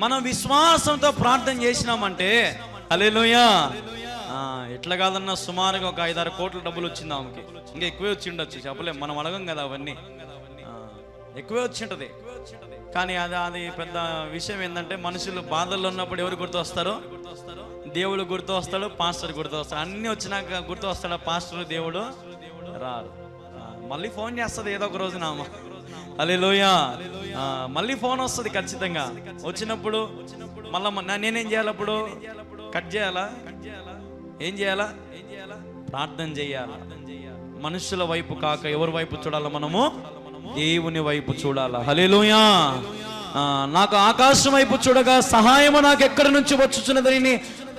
మనం విశ్వాసంతో ప్రార్థన చేసినామంటే హల్లెలూయా. ఎట్లా కాదన్నా సుమారుగా ఒక 5-6 కోట్ల డబ్బులు వచ్చింది ఆమెకి. ఇంకా ఎక్కువే వచ్చి ఉండొచ్చు, చెప్పలేం, మనం అడగం కదా అవన్నీ. ఎక్కువే వచ్చి ఉంటుంది. కానీ అది పెద్ద విషయం ఏంటంటే, మనుషులు బాధల్లో ఉన్నప్పుడు ఎవరు గుర్తు వస్తారు? దేవుడు గుర్తు వస్తాడు, పాస్టర్ గుర్తు వస్తాడు. అన్నీ వచ్చినాక గుర్తు వస్తాడు పాస్టర్, దేవుడు రారు. మళ్ళీ ఫోన్ చేస్తుంది ఏదో ఒక రోజు నామ. హల్లెలూయా. మళ్ళీ ఫోన్ వస్తుంది ఖచ్చితంగా. వచ్చినప్పుడు మళ్ళీ నేనేం చేయాలి? అప్పుడు కట్ చేయాలా? ఏం చేయాలా? ప్రార్థన చేయాలి. మనుషుల వైపు కాక ఎవరి వైపు చూడాలా? మనము దేవుని వైపు చూడాలా. హల్లెలూయా. నాకు ఆకాశం వైపు చూడగా సహాయము నాకు ఎక్కడి నుంచి వచ్చుచున్నదని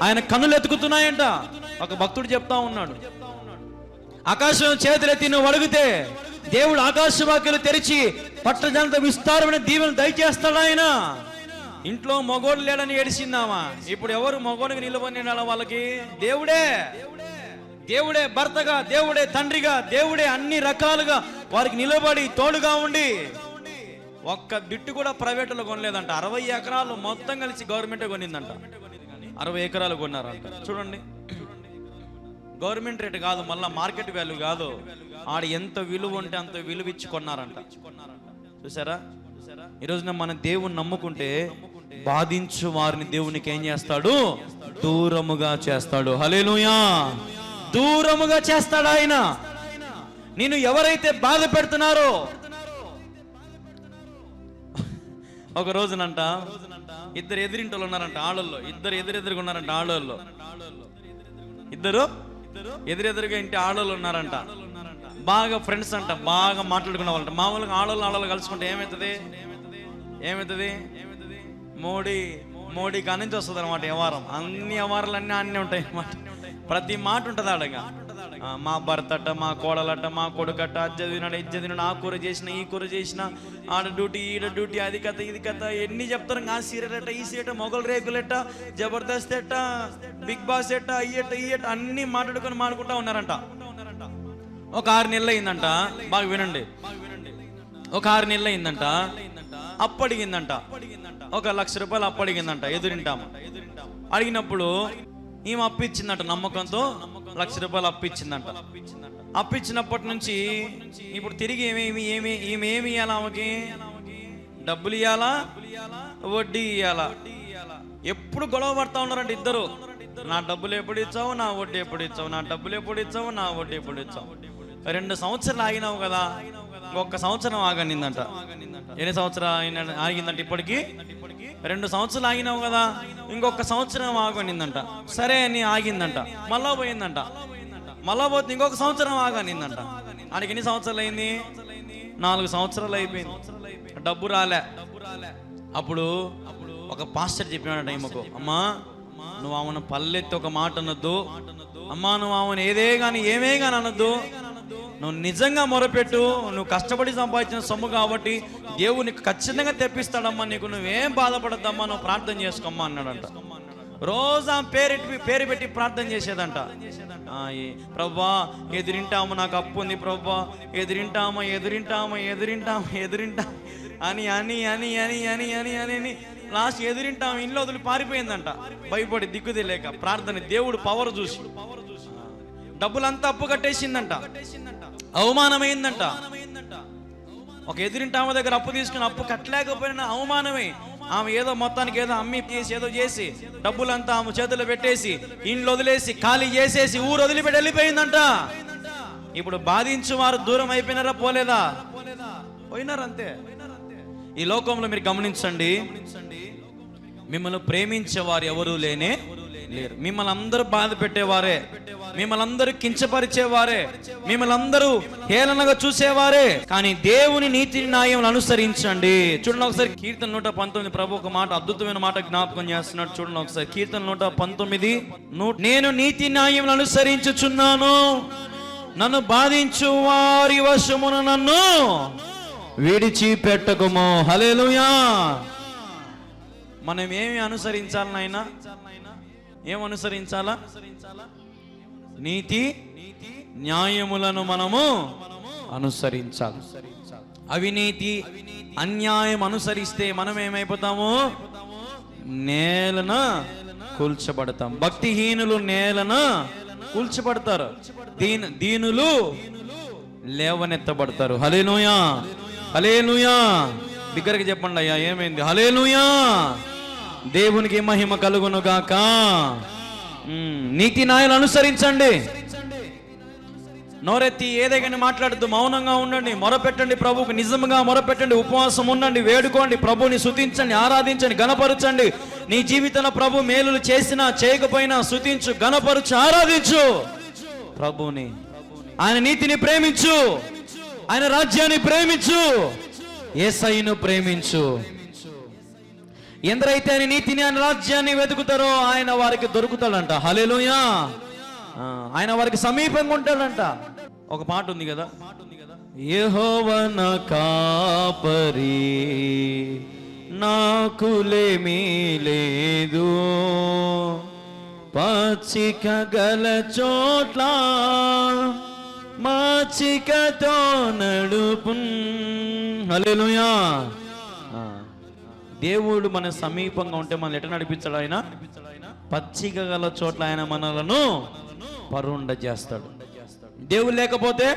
ఆయన కన్నులు ఎత్తుకుతున్నాయంట. ఒక భక్తుడు చెప్తా ఉన్నాడు, ఆకాశం చేతులెత్తి నువ్వు అడిగితే దేవుడు ఆకాశ వాక్యాలు తెరిచి పట్టజనంత విస్తారమైన దీవెనలు దయచేస్తాడు ఆయన. ఇంట్లో మగోడు లేడని ఏడిసిందామా, ఇప్పుడు ఎవరు మగోడికి నిలబడి వాళ్ళకి? దేవుడే. దేవుడే భర్తగా, దేవుడే తండ్రిగా, దేవుడే అన్ని రకాలుగా వారికి నిలబడి తోడుగా ఉండి ఒక్క బిట్టు కూడా ప్రైవేట్లో కొనలేదంట. 60 ఎకరాలు మొత్తం కలిసి గవర్నమెంటే కొనిందంట. 60 ఎకరాలు కొన్నారంట. చూడండి, గవర్నమెంట్ రేట్ కాదు, మళ్ళీ మార్కెట్ వాల్యూ కాదు, ఆడ ఎంత విలువ ఉంటే అంత విలువ ఇచ్చి కొన్నారంట. చూసారా? ఈరోజున మన దేవుని నమ్ముకుంటే బాధించు వారిని దేవునికి ఏం చేస్తాడు? దూరముగా చేస్తాడు. హల్లెలూయా. దూరముగా చేస్తాడు ఆయన. నేను ఎవరైతే బాధ పెడుతున్నారో, ఒక రోజునంట 2 ఎదురింటోళ్ళు ఉన్నారంట ఆడోళ్ళు. 2 ఎదురెదురుగా ఉన్నారంట ఆడోళ్ళు. 2 ఎదురెదురుగా ఇంటి ఆడోళ్ళు ఉన్నారంట. బాగా ఫ్రెండ్స్ అంట, బాగా మాట్లాడుకునే వాళ్ళంట. మామూలుగా ఆడోళ్ళు కలుసుకుంటే ఏమవుతుంది? మోడీ కానించి వస్తుంది అనమాట వ్యవహారం. అన్ని వ్యవహారాలన్నీ అన్నీ ఉంటాయి అన్నమాట. ప్రతి మాట ఉంటుంది ఆడగా. మా భర్త అట్ట, మా కోడలట, మా కొడుకట్ట, అది చదివినాడు, ఇది చదివినాడు, ఆ కూర చేసిన, ఈ కూర చేసిన, ఆడ డ్యూటీ, ఈడ డ్యూటీ, అది కథ, ఇది కథ, ఎన్ని చెప్తారు. ఆ సీరియల్ ఎట్ట, ఈ సీరియల్, మొగలు రేకులెట్ట, జబర్దస్త్ ఎట్ట, బిగ్ బాస్ ఎట్ట, ఇయ్యట అన్ని మాట్లాడుకుంటా ఉన్నారంట. ఒక 6 నెలలు అయిందంట. బాగా వినండి, ఒక 6 నెలలు అయిందంట. అప్పు అడిగిందంట, 1 లక్ష రూపాయలు అప్పు అడిగిందంట ఎదురింటాము. అడిగినప్పుడు ఈమె అప్పు ఇచ్చిందంట, నమ్మకంతో 1 లక్ష రూపాయలు అప్పు ఇచ్చిందంట. అప్పు ఇచ్చినప్పటి నుంచి ఇప్పుడు తిరిగి ఈమె ఏమి ఇవ్వాలా? ఆమెకి డబ్బులు ఇవ్వాలా, వడ్డీ ఇవ్వాలా? ఎప్పుడు గొడవ పడతా ఉన్నారంట ఇద్దరు. నా డబ్బులు ఎప్పుడు ఇచ్చావు, నా వడ్డీ ఎప్పుడు ఇచ్చావు, నా డబ్బులు ఎప్పుడు ఇచ్చావు, నా వడ్డీ ఎప్పుడు ఇచ్చావు. 2 సంవత్సరాలు ఆగినావు కదా, 1 సంవత్సరం ఆగనిందంట. ఎన్ని సంవత్సరాలు ఆగిందంట? ఇప్పటికి 2 సంవత్సరాలు ఆగినావు కదా, ఇంకొక సంవత్సరం ఆగనిందంట. సరే అని ఆగిందంట. మళ్ళా పోయిందంట. మళ్ళా పోతే ఇంకొక సంవత్సరం ఆగనిందంట. ఆడికి ఎన్ని సంవత్సరాలు అయింది? 4 సంవత్సరాలు అయిపోయింది. డబ్బు రాలే. అప్పుడు ఒక పాస్టర్ చెప్పినాడట ఈమెకు, అమ్మా నువ్వు ఆమెను పల్లెత్తి ఒక మాట అనొద్దు, అమ్మా నువ్వు ఆమెను ఏమే కానీ అనొద్దు, నువ్వు నిజంగా మొరపెట్టు, నువ్వు కష్టపడి సంపాదించిన సొమ్ము కాబట్టి దేవుడు నీకు ఖచ్చితంగా తెప్పిస్తాడమ్మా, నీకు నువ్వేం బాధపడద్దమ్మా, నువ్వు ప్రార్థన చేసుకోమ్మా అన్నాడంట. రోజు ఆమె పేరు పెట్టి ప్రార్థన చేసేదంట. ప్రభువా ఎదురింటాము, నాకు అప్పు ఉంది ప్రభువా, ఎదురింటామా అని అని అని అని అని అని అని లాస్ట్ ఎదురింటాము ఇంట్లో వదిలి పారిపోయిందంట. భయపడి దిక్కుది లేక ప్రార్థన, దేవుడు పవర్ చూసి డబ్బులంతా అప్పు కట్టేసిందంట. అవమానమైందంట. ఒక ఎదురింటామ దగ్గర అప్పు తీసుకుని అప్పు కట్టలేకపోయినా అవమానమే. ఆమె ఏదో మొత్తానికి ఏదో అమ్మి ఏదో చేసి డబ్బులంతా ఆమె చేతుల్లో పెట్టేసి ఇంట్లో వదిలేసి ఖాళీ చేసేసి ఊరు వదిలిపెట్టి వెళ్ళిపోయిందంట. ఇప్పుడు బాధించు వారు దూరం అయిపోయినారా? పోలేదా? పోయినారంతే. ఈ లోకంలో మీరు గమనించండి, మిమ్మల్ని ప్రేమించేవారు ఎవరూ లేరు. మిమ్మల్ని అందరూ బాధ పెట్టేవారే, మిమ్మల్ని అందరూ కించపరిచేవారే, మిమ్మల్ని అందరూ హేళనగా చూసేవారే. కానీ దేవుని నీతి న్యాయం అనుసరించండి. చూడండి ఒకసారి కీర్తన 119 ప్రభు ఒక మాట, అద్భుతమైన మాట జ్ఞాపకం చేస్తున్నాడు. చూడండి ఒకసారి కీర్తన 119, నేను నీతి న్యాయం అనుసరించుచున్నాను, నన్ను బాధించు వారి వశమున నన్ను విడిచిపెట్టకుము. హల్లెలూయా. మనం ఏమి అనుసరించాలి నాయనా? ఏం అనుసరించాలా? నీతి న్యాయములను మనము అనుసరించాలి. అవినీతి అన్యాయం అనుసరిస్తే మనం ఏమైపోతాము? నేలన కూల్చబడతాం. భక్తిహీనులు నేలన కూల్చబడతారు, దీనులు లేవనెత్తబడతారు. హల్లెలూయా, హల్లెలూయా. దగ్గరికి చెప్పండి అయ్యా, ఏమైంది? హల్లెలూయా. దేవునికి మహిమ కలుగును గాక. నీతి న్యాయాలు అనుసరించండి. నోరెత్తి ఏదైనా మాట్లాడద్దు, మౌనంగా ఉండండి, మొరపెట్టండి, ప్రభువుకు నిజంగా మొరపెట్టండి, ఉపవాసం ఉండండి, వేడుకోండి, ప్రభువుని స్తుతించండి, ఆరాధించండి, గణపరచండి. నీ జీవితంలో ప్రభు మేలులు చేసినా చేయకపోయినా స్తుతించు, గణపరచు, ఆరాధించు ప్రభువుని. ఆయన నీతిని ప్రేమించు, ఆయన రాజ్యాన్ని ప్రేమించు, యేసయ్యను ప్రేమించు. ఎందరైతే ఆయన నీతిని, ఆయన రాజ్యాన్ని వెతుకుతారో ఆయన వారికి దొరుకుతాడంట. హల్లెలూయా. ఆయన వారికి సమీపంగా ఉంటాడంట. ఒక పాట ఉంది కదా, యెహోవా నా కాపరి, నాకులేమీ లేదు, పచ్చిక గల చోట్ల మాచికతో నడుపు. హల్లెలూయా. దేవుడు మన సమీపంగా ఉంటే మనం ఎట నడిపించాడు? ఆయన పచ్చిక గల చోట్ల ఆయన మనలను పరుండ చేస్తాడు. దేవుడు లేకపోతే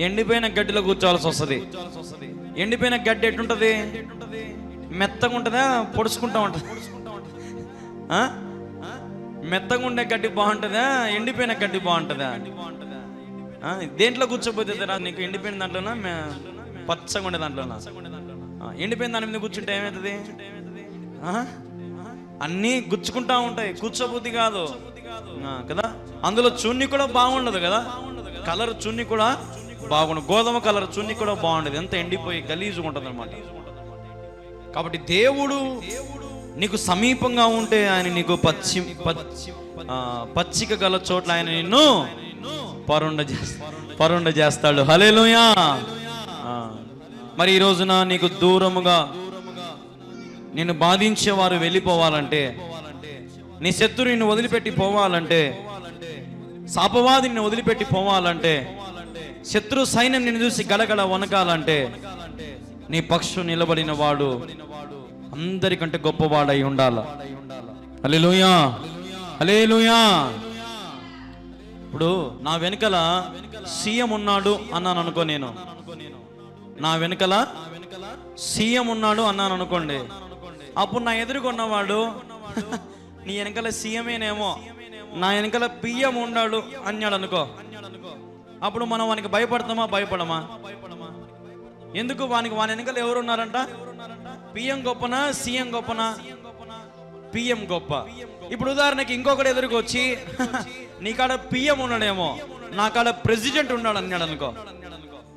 ఎండిపోయిన గడ్డిలో కూర్చోవాల్సి వస్తుంది. ఎండిపోయిన గడ్డి ఎట్టుంటది? మెత్తగా ఉంటుందా, పొడుచుకుంటా ఉంటుంది? మెత్తగా ఉండే గడ్డి బాగుంటుందా, ఎండిపోయిన గడ్డి బాగుంటుందా? దేంట్లో కూర్చోపోతే నీకు ఎండిపోయిన దాంట్లోనా, పచ్చగా ఉండే దాంట్లోనా? ఎండిపోయిన దాని మీద కూర్చుంటే ఏమవుతుంది? అన్నీ గుచ్చుకుంటా ఉంటాయి, కూర్చోబుద్ధి కాదు కదా. అందులో చున్ని కూడా బాగుండదు కదా, కలర్ చున్ని కూడా బాగుండదు, గోధుమ కలర్ చున్ని కూడా బాగుండదు, ఎంత ఎండిపోయి గలీజుగా ఉంటుంది అనమాట. కాబట్టి దేవుడు నీకు సమీపంగా ఉంటే ఆయన నీకు పచ్చిక గల చోట్ల ఆయన నిన్ను పరుండ చేస్తాడు. హల్లెలూయా. మరి ఈ రోజున నీకు దూరముగా నిన్ను బాధించేవారు వెళ్ళిపోవాలంటే, నీ శత్రువు నిన్ను వదిలిపెట్టి పోవాలంటే, శాపవాది నిన్ను వదిలిపెట్టి పోవాలంటే, శత్రు సైన్యం నిన్ను చూసి గడగడ వనకాలంటే, నీ పక్షం నిలబడిన వాడు అందరికంటే గొప్పవాడై ఉండాల. హల్లెలూయా, హల్లెలూయా. ఇప్పుడు నా వెనకల సీఎం ఉన్నాడు అన్నాను అనుకో, నేను నా వెనకల సీఎం ఉన్నాడు అన్నాను అనుకోండి, అప్పుడు నా ఎదురుకున్నవాడు నీ వెనకాల సీఎమేనేమో, నా వెనకాల పిఎం ఉన్నాడు అన్నాడు అనుకో, అప్పుడు మనం వానికి భయపడతామా? భయపడమా? ఎందుకు? వాని వెనకాల ఎవరు ఉన్నారంట? పిఎం గొప్పనా సీఎం గొప్పనా? పిఎం గొప్ప. ఇప్పుడు ఉదాహరణకి ఇంకొకటి ఎదురుకు వచ్చి నీ కాడ పిఎం ఉన్నాడేమో, నా కాడ ప్రెసిడెంట్ ఉన్నాడు అన్నాడు అనుకో,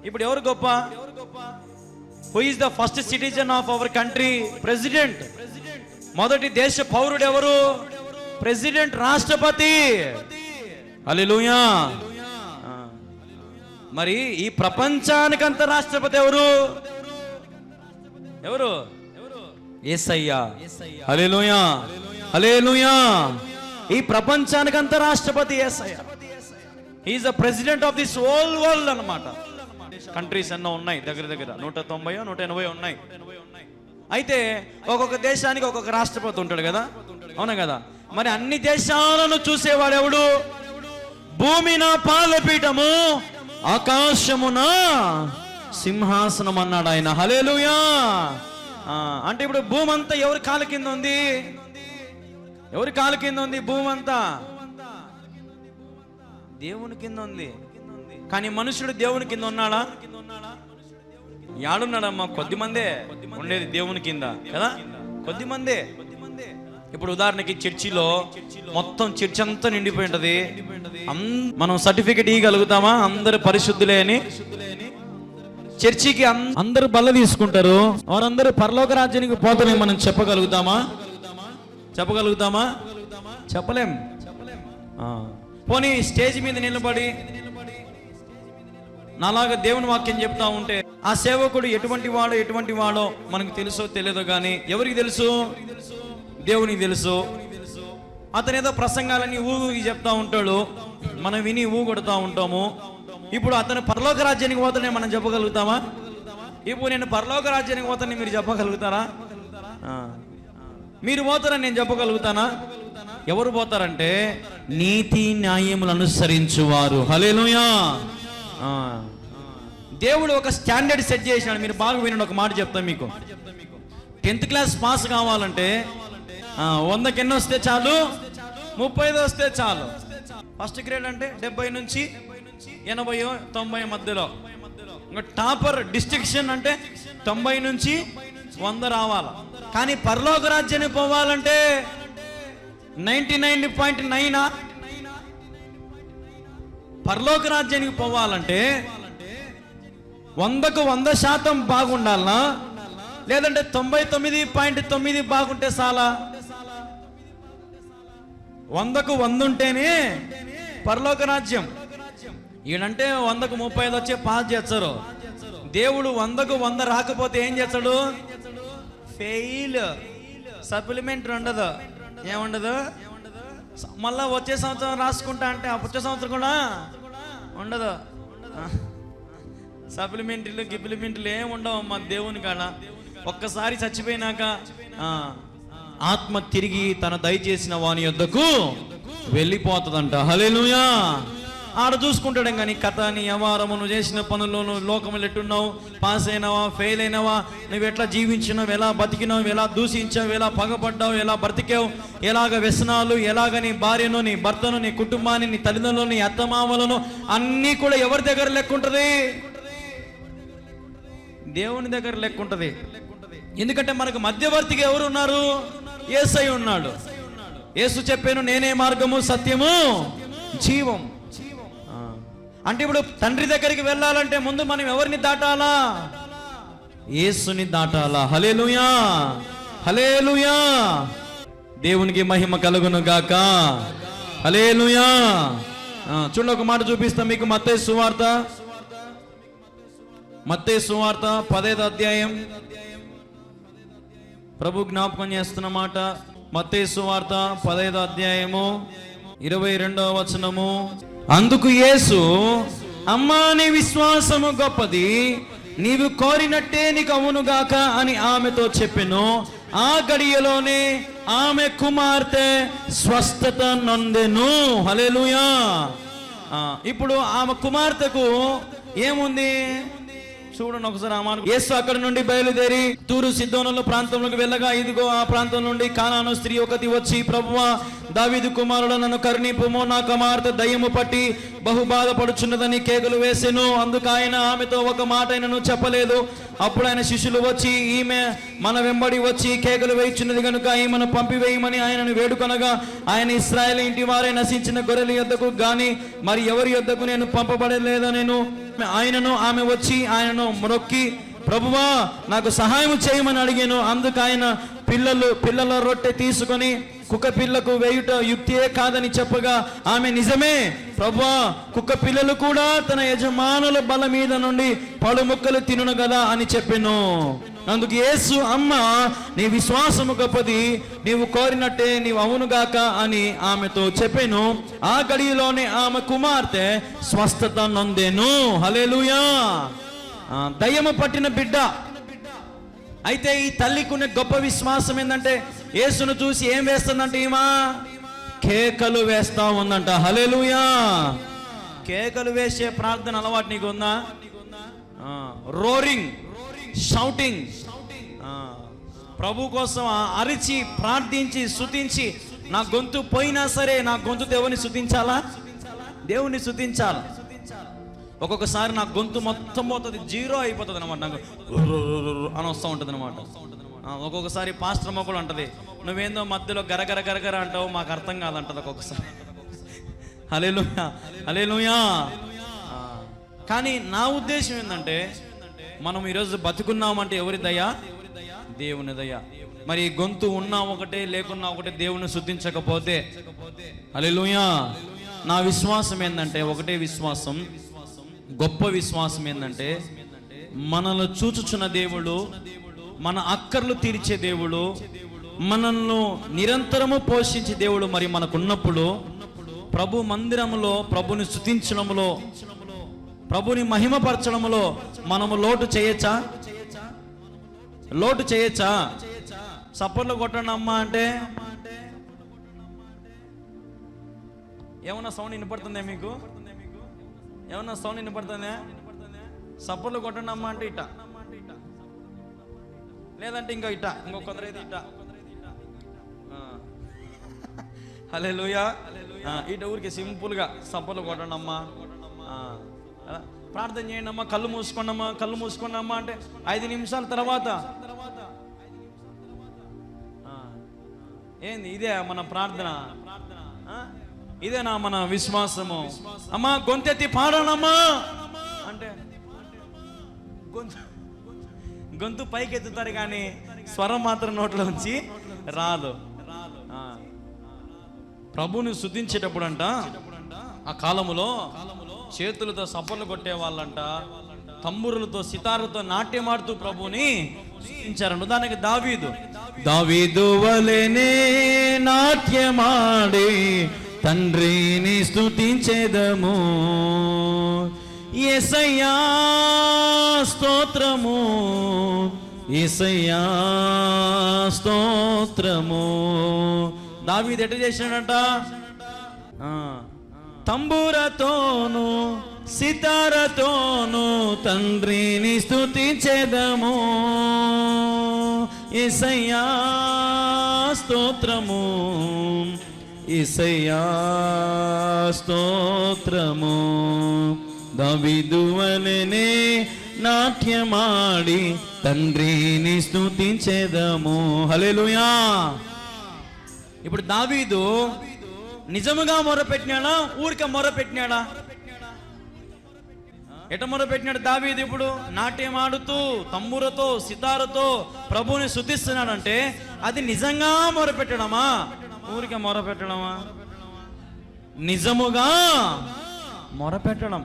ఇప్పుడు ఎవరు గొప్ప? Who is the first citizen of our country? President. మొదటి దేశ పౌరుడు ఎవరు? ప్రెసిడెంట్, రాష్ట్రపతి. హల్లెలూయా. మరి ఈ ప్రపంచానికంత రాష్ట్రపతి ఎవరు? ఎవరు? యేసయ్య. హల్లెలూయా, హల్లెలూయా. ఈ ప్రపంచానికంత రాష్ట్రపతి Yesayya. He is the president of this whole world అన్నమాట. కంట్రీస్ ఎన్నో ఉన్నాయి, దగ్గర దగ్గర 190 180 ఉన్నాయి. అయితే ఒక్కొక్క దేశానికి ఒక్కొక్క రాష్ట్రపతి ఉంటాడు కదా, అవునా కదా? మరి అన్ని దేశాలను చూసేవాడెవడు? భూమిన పాలపీఠము, ఆకాశమున సింహాసనం అన్నాడు ఆయన. హల్లెలూయా. అంటే ఇప్పుడు భూమి అంతా ఎవరి కాలు కింద ఉంది? ఎవరి కాలు కింద ఉంది భూమి అంతా? దేవుని కింద ఉంది. కానీ మనుషుడు దేవుని కింద ఉన్నాడా? యాడున్నాడమ్మా? కొద్ది మందే ఉండేది దేవుని కింద కదా, కొద్ది మందే. ఇప్పుడు ఉదాహరణకి చర్చిలో మొత్తం చర్చి అంతా నిండిపోయి ఉంటది, మనం సర్టిఫికెట్ ఇవ్వగలుగుతామా అందరు పరిశుద్ధులే అని? చర్చికి అందరు బల్ల తీసుకుంటారు, వారందరూ పరలోక రాజ్యానికి పోతారని మనం చెప్పగలుగుతామా? చెప్పగలుగుతామా? చెప్పలేం. పోనీ స్టేజ్ మీద నిలబడి నాలాగా దేవుని వాక్యం చెప్తా ఉంటే ఆ సేవకుడు ఎటువంటి వాడో మనకు తెలుసో తెలియదో కానీ ఎవరికి తెలుసు? దేవునికి తెలుసు. అతను ఏదో ప్రసంగాలని ఊగి చెప్తా ఉంటాడు, మనం విని ఊగొడతా ఉంటాము. ఇప్పుడు అతను పరలోక రాజ్యానికి పోతానే మనం చెప్పగలుగుతామా? ఇప్పుడు నేను పరలోక రాజ్యానికి పోతానని మీరు చెప్పగలుగుతారా? మీరు పోతారని నేను చెప్పగలుగుతానా? ఎవరు పోతారంటే నీతి న్యాయములు అనుసరించువారు. హల్లెలూయా. దేవుడు ఒక స్టాండర్డ్ సెట్ చేసినాడు. మీరు బాగా వినండి, ఒక మాట చెప్తాను మీకు. 10th క్లాస్ పాస్ కావాలంటే 100కి ఎన్ని వస్తే చాలు? 35 వస్తే చాలు. ఫస్ట్ గ్రేడ్ అంటే 70 నుంచి 80 90 మధ్యలో. ఇంకా టాపర్ డిస్టింక్షన్ అంటే 90 నుంచి 100 రావాలి. కానీ పరలోక రాజ్యానికి పోవాలంటే 99.9. పరలోక రాజ్యానికి పోవాలంటే 100కు 100% బాగుండాలనా, లేదంటే 99.9 బాగుంటే చాలా? 100కు 100 ఉంటేనే పరలోక రాజ్యం. ఈడంటే 100కు 35 వచ్చే పాస్ చేస్తారు. దేవుడు 100కు 100 రాకపోతే ఏం చేస్తాడు? ఫెయిల్. సప్లిమెంటరీ ఉండదు. ఏముండదు? మళ్ళా వచ్చే సంవత్సరం రాసుకుంటా అంటే ఆ వచ్చే సంవత్సరం కూడా ఉండదు. సప్లిమెంటరీలు గిప్లిమెంటరీలు ఏమి ఉండవు అమ్మా దేవుని కాడ. ఒక్కసారి చచ్చిపోయినాక ఆత్మ తిరిగి తన దయచేసిన వాని యొద్దకు వెళ్ళిపోతుందంట. హల్లెలూయా. ఆడ చూసుకుంటాడు కానీ కథ, నీ వ్యవహారము, నువ్వు చేసిన పనుల్లో లోకములు ఎట్టున్నావు, పాస్ అయినావా, ఫెయిల్ అయినావా, నువ్వు ఎట్లా జీవించినావు, ఎలా బతికినావు, ఎలా దూషించావు, ఎలా పగపడ్డావు, ఎలా బ్రతికావు, ఎలాగ వ్యసనాలు, ఎలాగ నీ భార్యను, నీ భర్తను, నీ కుటుంబాన్ని, నీ తల్లిదండ్రులను, నీ అత్తమామలను అన్నీ కూడా ఎవరి దగ్గర లెక్క ఉంటుంది? దేవుని దగ్గర లెక్క ఉంటుంది. ఎందుకంటే మనకు మధ్యవర్తిగా ఎవరు ఉన్నారు? యేసయ్య ఉన్నాడు. యేసు చెప్పాను, నేనే మార్గము సత్యము జీవం. అంటే ఇప్పుడు తండ్రి దగ్గరికి వెళ్ళాలంటే ముందు మనం ఎవరిని దాటాలా? యేసుని దాటాలా. హల్లెలూయా. హల్లెలూయా. దేవునికి మహిమ కలుగును గాక. హల్లెలూయా. చూడండి, ఒక మాట చూపిస్తా మీకు. మత్తయి సువార్త 10వ అధ్యాయం. ప్రభు జ్ఞాపకం చేస్తున్న మాట. మత్తయి సువార్త 10వ అధ్యాయము 22వ వచనము. అందుకు యేసు, అమ్మా నీ విశ్వాసము గొప్పది, నీవు కోరినట్టే నీకు అవునుగాక అని ఆమెతో చెప్పెను. ఆ గడియలోనే ఆమె కుమార్తె స్వస్థత నొందెను. హల్లెలూయా. ఇప్పుడు ఆమె కుమార్తెకు ఏముంది చూడండి ఒకసారి. ఆ మాట. యేసు అక్కడ నుండి బయలుదేరి తూరు సిదోనుల ప్రాంతంలోకి వెళ్ళగా, ఇదిగో ఆ ప్రాంతం నుండి కానాను స్త్రీ ఒకటి వచ్చి, ప్రభువా దావీదు కుమారుడు, నన్ను కరుణింపుము, నా కుమార్తె దయ్యము పట్టి బహు బాధపడుచున్నదని కేకలు వేసెను. అందుకు ఆయన ఆమెతో ఒక మాట అయినను చెప్పలేదు. అప్పుడు ఆయన శిష్యులు వచ్చి, ఈమె మన వెంబడి వచ్చి కేకలు వేయుచున్నది కనుక ఈమెను పంపివేయమని ఆయనను వేడుకొనగా, ఆయన ఇశ్రాయేలు ఇంటి వారే నశించిన గొర్రెల యొద్దకు గాని మరి ఎవరి యొద్దకు నేను పంపబడలేదనెను. ఆయనను ఆమె వచ్చి ఆయనను మొక్కి, ప్రభువా నాకు సహాయం చేయమని అడిగాను. అందుకు ఆయన పిల్లల రొట్టె తీసుకొని కుక్క పిల్లకు వేయుట యుక్తియే కాదని చెప్పగా, ఆమె నిజమే ప్రభువా, కుక్క పిల్లలు కూడా తన యజమానుల బల మీద నుండి పడు ముక్కలు తినును కదా అని చెప్పెను. అందుకు యేసు, అమ్మ నీ విశ్వాసము గొప్పది, నీవు కోరినట్టే నీవు అవునుగాక అని ఆమెతో చెప్పెను. ఆ గడియలోనే ఆమె కుమార్తె స్వస్థత నొందెను. హల్లెలూయా. దయ్యము పట్టిన బిడ్డ. అయితే ఈ తల్లికున్న గొప్ప విశ్వాసం ఏంటంటే, యేసును చూసి ఏం వేస్తుందంటే ఈమె కేకలు వేస్తా ఉందంట. హల్లెలూయా. కేకలు వేసే ప్రార్థన అలవాటు నీకు ఉందా? రోరింగ్, షౌటింగ్, ప్రభు కోసం అరిచి ప్రార్థించి స్తుతించి, నా గొంతు పోయినా సరే నా గొంతుతో ఎవరిని స్తుతించాలా? దేవుని స్తుతించాలా. ఒక్కొక్కసారి నా గొంతు మొత్తం పోతుంది, జీరో అయిపోతుంది అనమాట, నాకు అని వస్తూ ఉంటుంది అనమాట. ఒక్కొక్కసారి పాస్టర్ అమ్మ కూడా అంటది, నువ్వేందో మధ్యలో గరగర గరగర అంటావు, మాకు అర్థం కాదంటది ఒక్కొక్కసారి. హల్లెలూయా, హల్లెలూయా. కానీ నా ఉద్దేశం ఏంటంటే, మనం ఈరోజు బతుకున్నామంటే ఎవరి దయ? దేవుని దయ. మరి గొంతు ఉన్నా ఒకటే లేకున్నా ఒకటే, దేవుని స్తుతించకపోతే. హల్లెలూయా. నా విశ్వాసం ఏంటంటే ఒకటే విశ్వాసం, గొప్ప విశ్వాసం ఏంటంటే, మనల్ని చూచుచున్న దేవుడు, మన అక్కర్లు తీర్చే దేవుడు, మనల్ని నిరంతరము పోషించే దేవుడు మరి మనకున్నప్పుడు, ప్రభు మందిరములో ప్రభుని స్తుతించడంలో, ప్రభుని మహిమపరచడంలో మనము లోటు చేయొచ్చా? లోటు చేయొచ్చా? సప్పర్లు కొట్టండి అమ్మా అంటే ఏమన్నా సౌండ్ వినపడుతుందా మీకు? ఏమన్నా సౌండ్ వినపడుతుందా? సప్పర్లు కొట్టండి అమ్మా అంటే ఇట్ట, లేదంటే ఇంకా ఇట్ట, ఇంకో కొందరైతే ఇట్ట. హల్లెలూయా. ఇట ఊరికి సింపుల్గా సప్పర్లు కొట్టండి అమ్మా, ప్రార్థన చేయండి అమ్మా, కళ్ళు మూసుకోండమ్మా, కళ్ళు మూసుకోండమ్మా అంటే 5 నిమిషాల తర్వాత ఏంది? ఇదే మన ప్రార్థన? ఇదేనా మన విశ్వాసము? అమ్మా గొంతెత్తి పాడనమ్మా అంటే గొంతు పైకి ఎత్తుతారు కానీ స్వరం మాత్రం నోట్లో నుంచి రాదు. ప్రభుని స్తుతించేటప్పుడు అంట, ఆ కాలములో చేతులతో సప్పర్లు కొట్టే వాళ్ళంట, తంబురులతో సితారుతో నాట్యమాడుతూ ప్రభుని స్తుతించారంట. దానికి దావీదు వలెనే నాట్యమాడి తండ్రిని స్తుతించెదము, యేసయ్యా స్తోత్రము, యేసయ్యా స్తోత్రము. దావీదు ఎట్ట చేసినాడంట? తంబూరతోను సితారతోను తండ్రిని స్తుతించెదము, యేసయ్యా స్తోత్రము, యేసయ్యా స్తోత్రము. దావీదు వలెనే నాట్యమాడి తండ్రిని స్తుతించెదము. హల్లెలూయా. ఇప్పుడు దావీదు నిజముగా మొరపెట్టినాడా? ఊరికే మొరపెట్టినాడా? ఎట మొరపెట్టినాడు దావీదు? ఇప్పుడు నాట్యం ఆడుతూ తంబూరతో సితారతో ప్రభువుని స్తుతిస్తున్నాడంటే అది నిజంగా మొరపెట్టడమా, ఊరికే మొరపెట్టడమా? నిజముగా మొరపెట్టడం.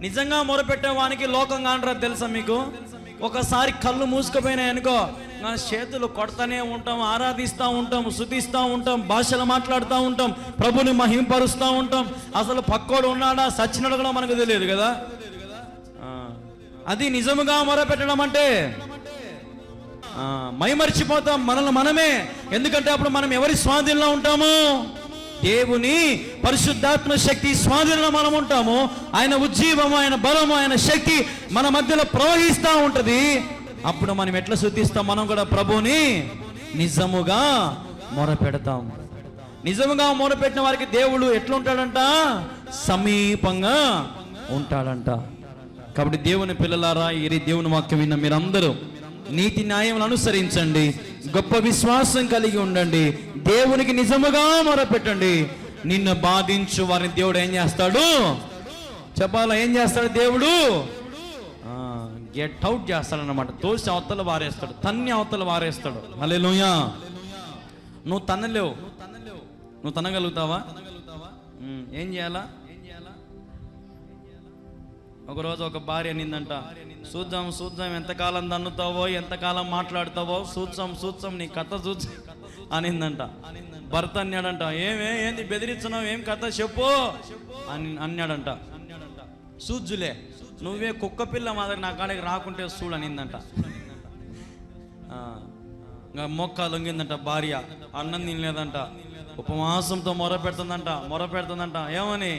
నిజంగా మొరపెట్టేవానికి లోకంగా అంటారు తెలుసా మీకు? ఒకసారి కళ్ళు మూసుకుపోయినాయనుకో, నా చేతులు కొడతానే ఉంటాం, ఆరాధిస్తూ ఉంటాం, స్తుతిస్తూ ఉంటాం, భాషలు మాట్లాడుతూ ఉంటాం, ప్రభుని మహింపరుస్తూ ఉంటాం. అసలు పక్కోడు ఉన్నాడా సచ్చినడు కూడా మనకు తెలియదు కదా. అది నిజముగా మొరపెట్టడం అంటే. మైమరిచిపోతాం మనల్ని మనమే. ఎందుకంటే అప్పుడు మనం ఎవరి స్వాధీనంలో ఉంటాము? దేవుని పరిశుద్ధాత్మ శక్తి స్వాధీనంలో మనం ఉంటాము. ఆయన ఉజ్జీవము, ఆయన బలము, ఆయన శక్తి మన మధ్యలో ప్రవహిస్తూ ఉంటుంది. అప్పుడు మనం ఎట్లా స్తుతిస్తాం? మనం కూడా ప్రభువుని నిజముగా మొరపెడతాం. నిజముగా మొరపెట్టిన వారికి దేవుడు ఎట్లా ఉంటాడంట? సమీపంగా ఉంటాడంట. కాబట్టి దేవుని పిల్లలారా, ఈ దేవుని వాక్యం విన్న మీరందరూ నీతి న్యాయములను అనుసరించండి, గొప్ప విశ్వాసం కలిగి ఉండండి, దేవునికి నిజముగా మొరపెట్టండి. నిన్ను బాధించు వారిని దేవుడు ఏం చేస్తాడు చెప్పాలా? ఏం చేస్తాడు దేవుడు? గెట్ అవుట్ చేస్తాడు అన్నమాట. తోసి అవతల వారేస్తాడు, తన్ని అవతల వారేస్తాడు. హల్లెలూయా. నువ్వు తన్నలేవు, నువ్వు తనగలుగుతావా? ఏం చేయాలా? ఒకరోజు ఒక భార్య అనిందంట, చూద్దాం చూద్దాం ఎంతకాలం తన్నుతావో, ఎంతకాలం మాట్లాడుతావో, చూద్దాం నీ కథ చూద్దాం అనిందంట. భర్త అన్నాడంట, ఏంది బెదిరిస్తున్నావు, ఏం కథ చెప్పు అని అన్నాడంట. సూజ్జులే, నువ్వే కుక్క పిల్ల మాదిరి నా కాడికి రాకుంటే చూడు అనిందంట. ఇంకా మొక్క లొంగిందంట భార్య, అన్నం తినలేదంట, ఉపవాసంతో మొరపెడుతుందంట. ఏమని?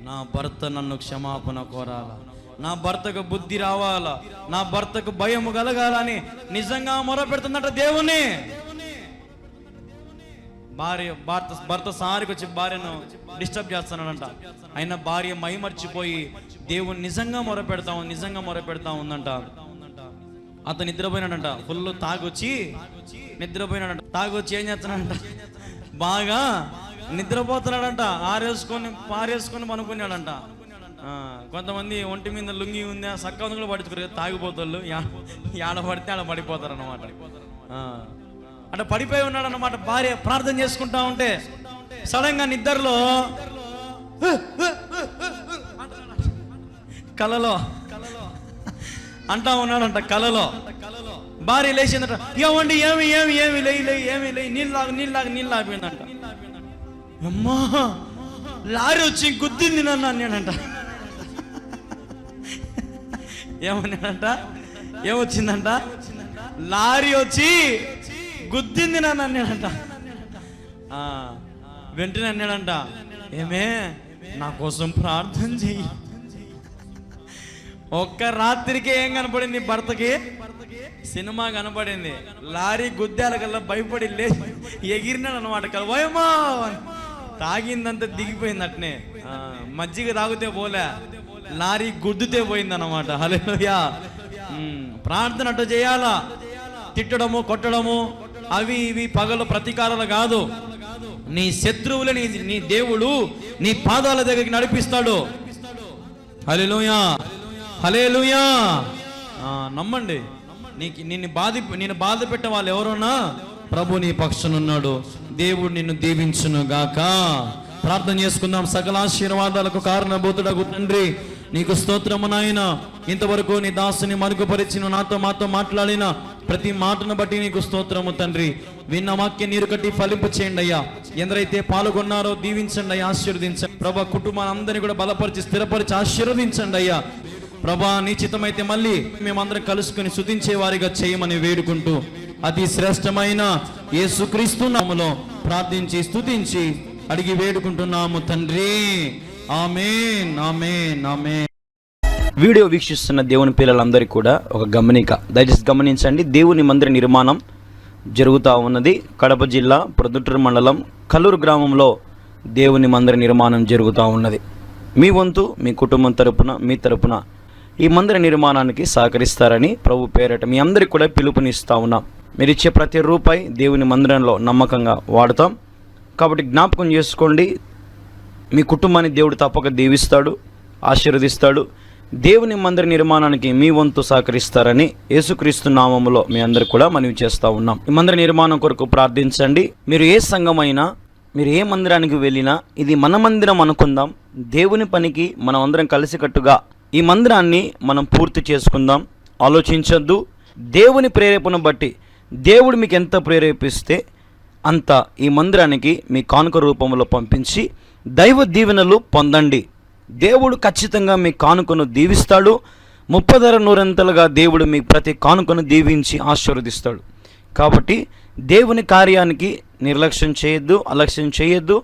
నా భర్త నన్ను క్షమాపణ కోరాలా, నా భర్తకు బుద్ధి రావాలా, నా భర్తకు భయం కలగాలని నిజంగా మొరపెడుతుందంట దేవుని. భర్త సారికి వచ్చి భార్యను డిస్టర్బ్ చేస్తున్నాడంట. అయినా భార్య మైమర్చిపోయి దేవుని నిజంగా మొరపెడతా ఉందంట. అతను నిద్రపోయినాడంట, ఫుల్ తాగొచ్చి నిద్రపోయినాడంట. తాగొచ్చి ఏం చేస్తున్నాడంట? బాగా నిద్రపోతున్నాడంట. పారేసుకొని పనుకున్నాడంట. కొంతమంది ఒంటి మీద లుంగి ఉందా సక్క కూడా పడుచుకోరు, తాగిపోతాళ్ళు ఆడ పడితే ఆడ పడిపోతారు అన్నమాట. అంటే పడిపోయి ఉన్నాడు అన్నమాట. భార్య ప్రార్థన చేసుకుంటా ఉంటే సడన్ గా నిద్రలో కలలో అంటా ఉన్నాడంట. కలలో భార్య లేచిందట, ఏమండి ఏమి లే నీళ్ళు ఆగిపోయిందంట. అమ్మా, లారీ వచ్చి గుద్దింది నన్ను అన్నాడంట. ఏమన్నాడంట? ఏమొచ్చిందంట? లారీ వచ్చి గుద్దింది నన్ను అన్నాడంట. వెంటనే అన్నాడంట, ఏమే నా కోసం ప్రార్థన చెయ్యి. ఒక్క రాత్రికి ఏం కనపడింది భర్తకి? సినిమా కనపడింది. లారీ గుద్దాల కల్లా భయపడి ఎగిరినాడు అనమాట. కలవయమా తాగిందంతా దిగిపోయింది. అట్నే మజ్జిగ తాగితే పోలే, లారీ గుద్దుతే పోయిందన్నమాట. హల్లెలూయా. ప్రార్థన అట్లా చేయాలా. తిట్టడము కొట్టడము అవి ఇవి పగలు ప్రతీకారాలు కాదు. నీ శత్రువులని నీ దేవుడు నీ పాదాల దగ్గరికి నడిపిస్తాడు. హల్లెలూయా, హల్లెలూయా. నమ్మండి. నిన్ను బాధ పెట్టే వాళ్ళు ఎవరున్నా ప్రభు నీ పక్షానున్నాడు. దేవుడు నిన్ను దీవించును గాక. ప్రార్థన చేసుకుందాం. సకల ఆశీర్వాదాలకు కారణభూతుడగు తండ్రి, నీకు స్తోత్రము నాయన. ఇంతవరకు నీ దాసుని మరుగుపరిచిన మాతో మాట్లాడిన ప్రతి మాటను బట్టి నీకు స్తోత్రము తండ్రి. విన్న వాక్యం నీరు కట్టి ఫలింపు చేయండి అయ్యా. ఎందరైతే పాల్గొన్నారో దీవించండి అయ్యా, ఆశీర్వదించండి ప్రభా. కుటుంబాన్ని అందరినీ కూడా బలపరిచి స్థిరపరిచి ఆశీర్వదించండి అయ్యా. ప్రభా, నీ చిత్తమైతే మళ్ళీ మేమందరం కలుసుకుని స్తుతించే వారిగా చేయమని వేడుకుంటూ అతి శ్రేష్టమైన యేసుక్రీస్తు నామములో ప్రార్థించి స్తుతించి అడిగి వేడుకుంటున్నాము తండ్రి. ఆమేన్, ఆమేన్, ఆమేన్. వీడియో వీక్షిస్తున్న దేవుని పిల్లలందరికీ కూడా ఒక గమనిక, దయచేసి గమనించండి. దేవుని మందిర నిర్మాణం జరుగుతూ ఉన్నది. కడప జిల్లా ప్రొద్దుటూరు మండలం కల్లూరు గ్రామంలో దేవుని మందిర నిర్మాణం జరుగుతూ ఉన్నది. మీ వంతు మీ కుటుంబం తరపున మీ తరపున ఈ మందిర నిర్మాణానికి సహకరిస్తారని ప్రభు పేరట మీ అందరికీ కూడా పిలుపునిస్తూ ఉన్నాం. మీరు ఇచ్చే ప్రతి రూపాయి దేవుని మందిరంలో నమ్మకంగా వాడతాం. కాబట్టి జ్ఞాపకం చేసుకోండి. మీ కుటుంబాన్ని దేవుడు తప్పక దీవిస్తాడు, ఆశీర్వదిస్తాడు. దేవుని మందిర నిర్మాణానికి మీ వంతు సహకరిస్తారని యేసుక్రీస్తు నామములో మీ అందరు కూడా మనవి చేస్తూ ఉన్నాం. ఈ మందిర నిర్మాణం కొరకు ప్రార్థించండి. మీరు ఏ సంఘమైనా, మీరు ఏ మందిరానికి వెళ్ళినా ఇది మన మందిరం అనుకుందాం. దేవుని పనికి మనం అందరం కలిసికట్టుగా ఈ మందిరాన్ని మనం పూర్తి చేసుకుందాం. ఆలోచించొద్దు. దేవుని ప్రేరేపణ బట్టి దేవుడు మీకు ఎంత ప్రేరేపిస్తే అంత ఈ మందిరానికి మీ కానుక రూపంలో పంపించి దైవ దీవెనలు పొందండి. దేవుడు ఖచ్చితంగా మీ కానుకను దీవిస్తాడు. 30 దేవుడు మీ ప్రతి కానుకను దీవించి ఆశీర్వదిస్తాడు. కాబట్టి దేవుని కార్యానికి నిర్లక్ష్యం చేయొద్దు, అలక్ష్యం చేయొద్దు.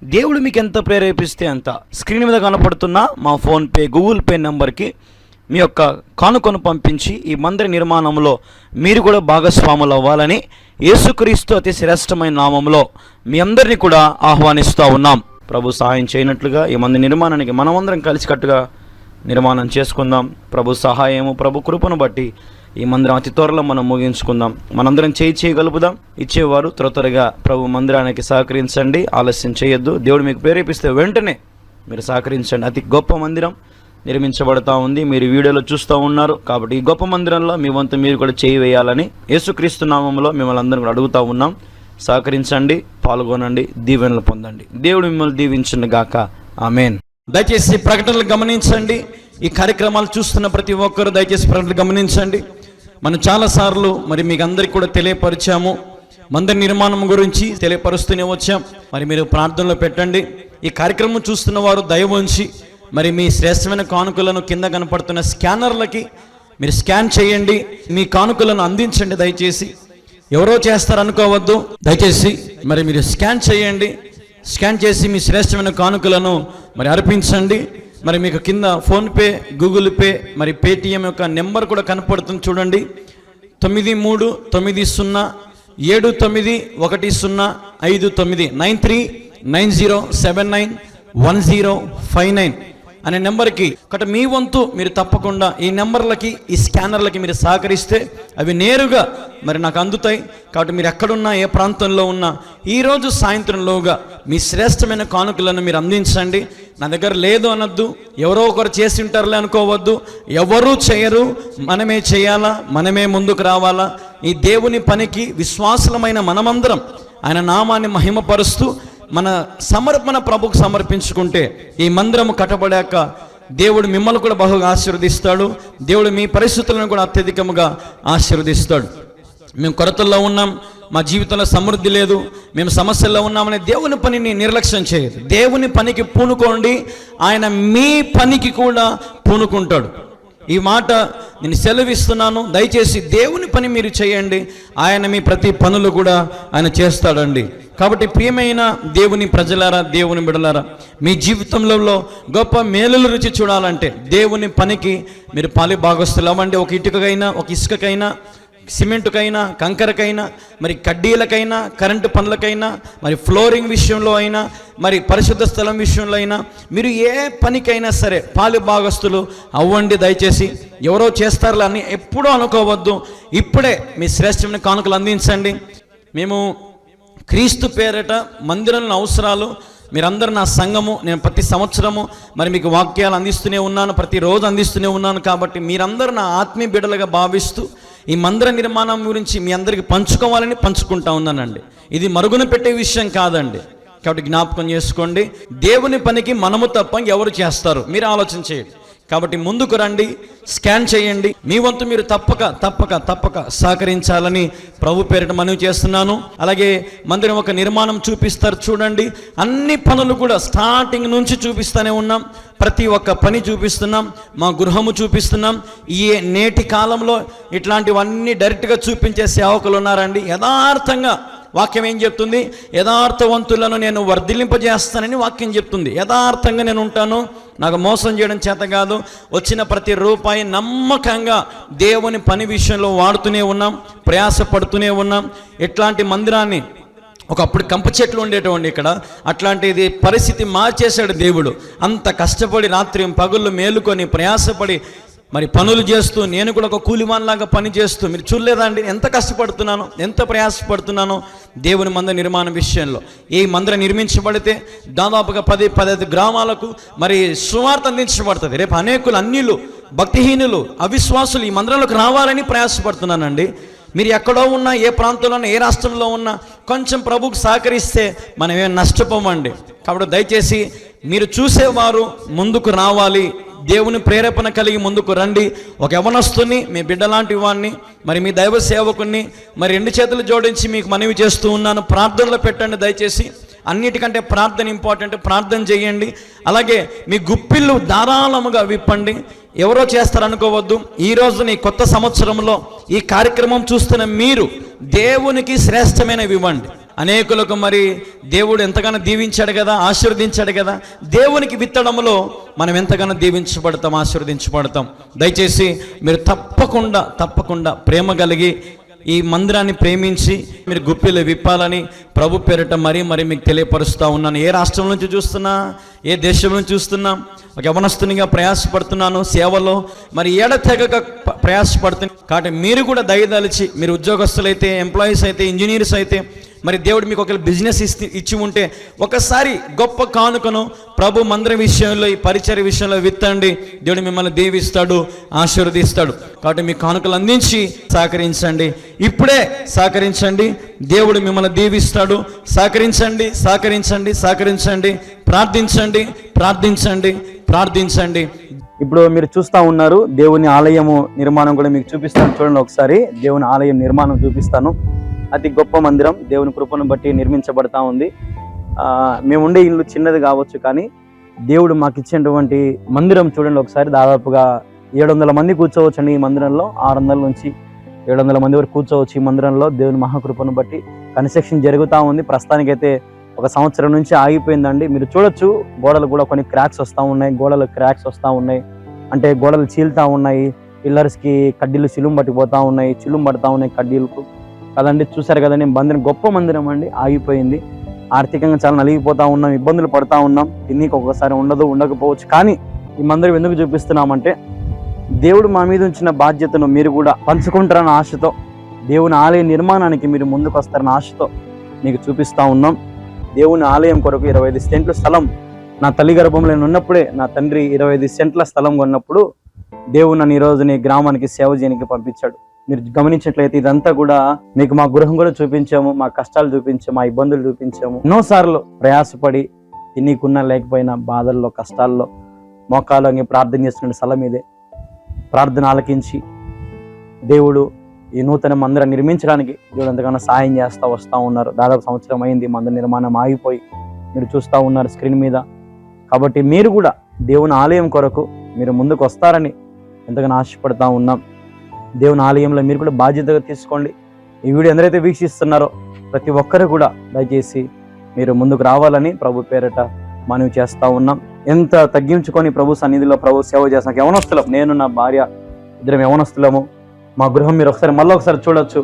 దేవుడు మీకు ఎంత ప్రేరేపిస్తే అంత స్క్రీన్ మీద కనపడుతున్న మా ఫోన్పే, గూగుల్ పే నెంబర్కి మీ యొక్క కానుకను పంపించి ఈ మందిర నిర్మాణంలో మీరు కూడా భాగస్వాములు అవ్వాలని యేసుక్రీస్తు అతి శ్రేష్టమైన నామంలో మీ అందరినీ కూడా ఆహ్వానిస్తూ ఉన్నాం. ప్రభు సహాయం చేయనట్లుగా ఈ మందిర నిర్మాణానికి మనమందరం కలిసికట్టుగా నిర్మాణం చేసుకుందాం. ప్రభు సహాయము, ప్రభు కృపను బట్టి ఈ మందిరం అతి త్వరలో మనం ముగించుకుందాం. మనందరం చేయగలుపుదాం. ఇచ్చేవారు త్వరగా ప్రభు మందిరానికి సహకరించండి, ఆలస్యం చేయొద్దు. దేవుడు మీకు ప్రేరేపిస్తే వెంటనే మీరు సహకరించండి. అతి గొప్ప మందిరం నిర్మించబడతా ఉంది. మీరు వీడియోలో చూస్తూ ఉన్నారు. కాబట్టి ఈ గొప్ప మందిరంలో మీ వంతు మీరు కూడా చేయి వేయాలని యేసుక్రీస్తు నామంలో మిమ్మల్ని అందరం కూడా అడుగుతూ ఉన్నాం. సహకరించండి, పాల్గొనండి, దీవెనలు పొందండి. దేవుడు మిమ్మల్ని దీవించును గాక. ఆమేన్. దయచేసి ప్రకటనలు గమనించండి. ఈ కార్యక్రమాలు చూస్తున్న ప్రతి ఒక్కరు దయచేసి ప్రకటనలు గమనించండి. మనం చాలాసార్లు మరి మీకు అందరికీ కూడా తెలియపరిచాము. మందిర నిర్మాణం గురించి తెలియపరుస్తూనే వచ్చాం. మరి మీరు ప్రార్థనలో పెట్టండి. ఈ కార్యక్రమం చూస్తున్న వారు దయ ఉంచి మరి మీ శ్రేష్టమైన కానుకలను కింద కనపడుతున్న స్కానర్లకి మీరు స్కాన్ చేయండి. మీ కానుకలను అందించండి. దయచేసి ఎవరో చేస్తారనుకోవద్దు. దయచేసి మరి మీరు స్కాన్ చేయండి. స్కాన్ చేసి మీ శ్రేష్టమైన కానుకలను మరి అర్పించండి. మరి మీకు కింద ఫోన్పే, గూగుల్ పే, మరి పేటిఎం యొక్క నెంబర్ కూడా కనపడుతుంది చూడండి. 9337910159 9390791059 అనే నెంబర్కి కాబట్టి మీ వంతు మీరు తప్పకుండా ఈ నెంబర్లకి, ఈ స్కానర్లకి మీరు సహకరిస్తే అవి నేరుగా మరి నాకు అందుతాయి. కాబట్టి మీరు ఎక్కడున్నా, ఏ ప్రాంతంలో ఉన్నా ఈరోజు సాయంత్రంలోగా మీ శ్రేష్టమైన కానుకలను మీరు అందించండి. నా దగ్గర లేదు అనొద్దు, ఎవరో ఒకరు చేసి ఉంటారులే అనుకోవద్దు. ఎవరూ చేయరు, మనమే చేయాలా, మనమే ముందుకు రావాలా. ఈ దేవుని పనికి విశ్వాసులమైన మనమందరం ఆయన నామాన్ని మహిమపరుస్తూ మన సమర్పణ ప్రభుకు సమర్పించుకుంటే ఈ మందిరము కట్టబడాక దేవుడు మిమ్మల్ని కూడా బహుగా ఆశీర్వదిస్తాడు. దేవుడు మీ పరిస్థితులను కూడా అత్యధికముగా ఆశీర్వదిస్తాడు. మేము కొరతల్లో ఉన్నాం, మా జీవితంలో సమృద్ధి లేదు, మేము సమస్యల్లో ఉన్నామనే దేవుని పనిని నిర్లక్ష్యం చేయదు. దేవుని పనికి పూనుకోండి, ఆయన మీ పనికి కూడా పూనుకుంటాడు. ఈ మాట నేను సెలవిస్తున్నాను. దయచేసి దేవుని పని మీరు చేయండి. ఆయన మీ ప్రతి పనులు కూడా ఆయన చేస్తాడండి. కాబట్టి ప్రియమైన దేవుని ప్రజలారా, దేవుని బిడలారా, మీ జీవితంలో గొప్ప మేలుల రుచి చూడాలంటే దేవుని పనికి మీరు పాలి భాగస్తులు అవ్వండి. ఒక ఇటుకకైనా, ఒక ఇసుకకైనా, సిమెంటుకైనా, కంకరకైనా, మరి కడ్డీలకైనా, కరెంటు పనులకైనా, మరి ఫ్లోరింగ్ విషయంలో అయినా, మరి పరిశుద్ధ స్థలం విషయంలో అయినా మీరు ఏ పనికైనా సరే పాలి భాగస్తులు అవ్వండి. దయచేసి ఎవరో చేస్తారులే అని ఎప్పుడూ అనుకోవద్దు. ఇప్పుడే మీ శ్రేష్టమైన కానుకలు అందించండి. మేము క్రీస్తు పేరట మందిరంలో అవసరాలు మీరందరూ నా సంఘము, నేను ప్రతి సంవత్సరము మరి మీకు వాక్యాలు అందిస్తూనే ఉన్నాను, ప్రతిరోజు అందిస్తూనే ఉన్నాను. కాబట్టి మీరందరూ నా ఆత్మీయ బిడ్డలుగా భావిస్తూ ఈ మందిర నిర్మాణం గురించి మీ అందరికీ పంచుకోవాలని పంచుకుంటా ఉన్నానండి. ఇది మరుగున పెట్టే విషయం కాదండి. కాబట్టి జ్ఞాపకం చేసుకోండి, దేవుని పనికి మనము తప్ప ఎవరు చేస్తారు? మీరు ఆలోచన చేయండి. కాబట్టి ముందుకు రండి, స్కాన్ చేయండి. మీ వంతు మీరు తప్పక సహకరించాలని ప్రభు పేరిట మనవి చేస్తున్నాను. అలాగే మందిరం ఒక నిర్మాణం చూపిస్తారు చూడండి. అన్ని పనులు కూడా స్టార్టింగ్ నుంచి చూపిస్తూనే ఉన్నాం. ప్రతి ఒక్క పని చూపిస్తున్నాం. మా గృహము చూపిస్తున్నాం. ఈ నేటి కాలంలో ఇట్లాంటివన్నీ డైరెక్ట్గా చూపించే సేవకులు ఉన్నారండి. యథార్థంగా వాక్యం ఏం చెప్తుంది? యథార్థవంతులను నేను వర్ధిల్లింపజేస్తానని వాక్యం చెప్తుంది. యథార్థంగా నేను ఉంటాను, నాకు మోసం చేయడం చేత కాదు. వచ్చిన ప్రతి రూపాయి నమ్మకంగా దేవుని పని విషయంలో వాడుతూనే ఉన్నాం, ప్రయాసపడుతూనే ఉన్నాం. ఇట్లాంటి మందిరాన్ని ఒకప్పుడు కంప చెట్లు ఉండేటువంటి ఇక్కడ అట్లాంటిది పరిస్థితి మార్చేశాడు దేవుడు. అంత కష్టపడి రాత్రి పగుళ్ళు మేలుకొని ప్రయాసపడి మరి పనులు చేస్తూ, నేను కూడా ఒక కూలిమాన్లాగా పని చేస్తూ, మీరు చూడలేదండి ఎంత కష్టపడుతున్నాను, ఎంత ప్రయాసపడుతున్నానో దేవుని మందిర నిర్మాణం విషయంలో. ఈ మందిరం నిర్మించబడితే దాదాపుగా 10-15 గ్రామాలకు మరి సువార్త అందించబడుతుంది. రేపు అనేకులు, అన్యులు, భక్తిహీనులు, అవిశ్వాసులు ఈ మందిరంలోకి రావాలని ప్రయాసపడుతున్నానండి. మీరు ఎక్కడో ఉన్నా, ఏ ప్రాంతంలో ఉన్నా, ఏ రాష్ట్రంలో ఉన్నా కొంచెం ప్రభువుకు సహకరిస్తే మనం ఏం నష్టపోమండి. కాబట్టి దయచేసి మీరు చూసేవారు ముందుకు రావాలి, దేవుని ప్రేరేపణ కలిగి ముందుకు రండి. ఒక యవనస్తుని, మీ బిడ్డలాంటి వాడిని, మరి మీ దైవ సేవకుని మరి 2 చేతులు జోడించి మీకు మనవి చేస్తూ ఉన్నాను, ప్రార్థనలో పెట్టండి దయచేసి. అన్నిటికంటే ప్రార్థన ఇంపార్టెంట్. ప్రార్థన చేయండి. అలాగే మీ గుప్పిళ్ళు ధారాళముగా విప్పండి. ఎవరో చేస్తారనుకోవద్దు. ఈ రోజున ఈ కొత్త సంవత్సరంలో ఈ కార్యక్రమం చూస్తున్న మీరు దేవునికి శ్రేష్టమైనవి ఇవ్వండి. అనేకులకు మరి దేవుడు ఎంతగానో దీవించాడు కదా, ఆశీర్వదించాడు కదా. దేవునికి విత్తడంలో మనం ఎంతగానో దీవించబడతాం, ఆశీర్వదించబడతాం. దయచేసి మీరు తప్పకుండా ప్రేమ కలిగి ఈ మందిరాన్ని ప్రేమించి మీరు గుప్పిలు విప్పాలని ప్రభు పేరిట మరీ మీకు తెలియపరుస్తూ ఉన్నాను. ఏ రాష్ట్రం నుంచి చూస్తున్నా, ఏ దేశం నుంచి చూస్తున్నా, ఒక యవనస్తునిగా ప్రయాసపడుతున్నాను సేవలో, మరి ఏడతెగక ప్రయాసపడుతున్నాను. కాబట్టి మీరు కూడా దయదలిచి, మీరు ఉద్యోగస్తులైతే, ఎంప్లాయీస్ అయితే, ఇంజనీర్స్ అయితే, మరి దేవుడు మీకు ఒక బిజినెస్ ఇచ్చి ఉంటే ఒకసారి గొప్ప కానుకను ప్రభు మందిరం విషయంలో, ఈ పరిచర్య విషయంలో విత్తండి. దేవుడు మిమ్మల్ని దీవిస్తాడు, ఆశీర్వదిస్తాడు. కాబట్టి మీ కానుకలు అందించి సహకరించండి. ఇప్పుడే సహకరించండి, దేవుడు మిమ్మల్ని దీవిస్తాడు. సహకరించండి. ప్రార్థించండి. ఇప్పుడు మీరు చూస్తూ ఉన్నారు దేవుని ఆలయము నిర్మాణం కూడా మీకు చూపిస్తాను. చూడండి ఒకసారి దేవుని ఆలయం నిర్మాణం చూపిస్తాను. అతి గొప్ప మందిరం దేవుని కృపను బట్టి నిర్మించబడతా ఉంది. మేము ఉండే ఇల్లు చిన్నది కావచ్చు, కానీ దేవుడు మాకు ఇచ్చినటువంటి మందిరం చూడండి ఒకసారి. దాదాపుగా 700 మంది కూర్చోవచ్చు అండి ఈ మందిరంలో. 600 నుంచి 700 మంది వరకు కూర్చోవచ్చు ఈ మందిరంలో. దేవుని మహాకృపను బట్టి కన్స్ట్రక్షన్ జరుగుతూ ఉంది. ప్రస్తుతానికైతే 1 సంవత్సరం నుంచి ఆగిపోయిందండి. మీరు చూడొచ్చు, గోడలు కూడా కొన్ని క్రాక్స్ వస్తూ ఉన్నాయి. అంటే గోడలు చీలుతూ ఉన్నాయి. పిల్లర్స్కి కడ్డీలు చిలుం పట్టిపోతూ ఉన్నాయి, కడ్డీలకు కదండి. చూసారు కదండి, మందిరం గొప్ప మందిరం అండి. ఆగిపోయింది. ఆర్థికంగా చాలా నలిగిపోతూ ఉన్నాం, ఇబ్బందులు పడుతూ ఉన్నాం. తిన్నీకి ఒక్కొక్కసారి ఉండకపోవచ్చు. కానీ ఈ మందిరం ఎందుకు చూపిస్తున్నామంటే, దేవుడు మా మీద ఉంచిన బాధ్యతను మీరు కూడా పంచుకుంటారన్న ఆశతో, దేవుని ఆలయ నిర్మాణానికి మీరు ముందుకు వస్తారన్న ఆశతో మీకు చూపిస్తూ ఉన్నాం. దేవుని ఆలయం కొరకు 25 సెంట్ల స్థలం నా తల్లి గర్భంలో ఉన్నప్పుడే నా తండ్రి 25 సెంట్ల స్థలం కొన్నప్పుడు దేవుడు నన్ను ఈరోజు నీ గ్రామానికి సేవ చేయడానికి పంపించాడు. మీరు గమనించినట్లయితే ఇదంతా కూడా మీకు మా గృహం కూడా చూపించాము, మా కష్టాలు చూపించాము, మా ఇబ్బందులు చూపించాము. ఎన్నోసార్లు ప్రయాసపడి తినీకున్నా లేకపోయినా బాధల్లో, కష్టాల్లో మోకాలు ప్రార్థన చేస్తున్న స్థలం ఇదే. ప్రార్థన ఆలకించి దేవుడు ఈ నూతన మందిరం నిర్మించడానికి దేవుడు ఎంతగానో సాయం చేస్తూ వస్తూ ఉన్నారు. దాదాపు సంవత్సరం అయింది మందిర నిర్మాణం ఆగిపోయి. మీరు చూస్తూ ఉన్నారు స్క్రీన్ మీద. కాబట్టి మీరు కూడా దేవుని ఆలయం కొరకు మీరు ముందుకు వస్తారని ఎంతగానో ఆశపడతా ఉన్నాం. దేవుని ఆలయంలో మీరు కూడా బాధ్యతగా తీసుకోండి. ఈ వీడియో ఎందరైతే వీక్షిస్తున్నారో ప్రతి ఒక్కరు కూడా దయచేసి మీరు ముందుకు రావాలని ప్రభు పేరట మనవి చేస్తూ ఉన్నాం. ఎంత తగ్గించుకొని ప్రభు సన్నిధిలో ప్రభు సేవ చేస్తాం. యవనస్తులం, నేను నా భార్య ఇద్దరం యవనస్తులము. మా గృహం మీరు మళ్ళీ ఒకసారి చూడొచ్చు.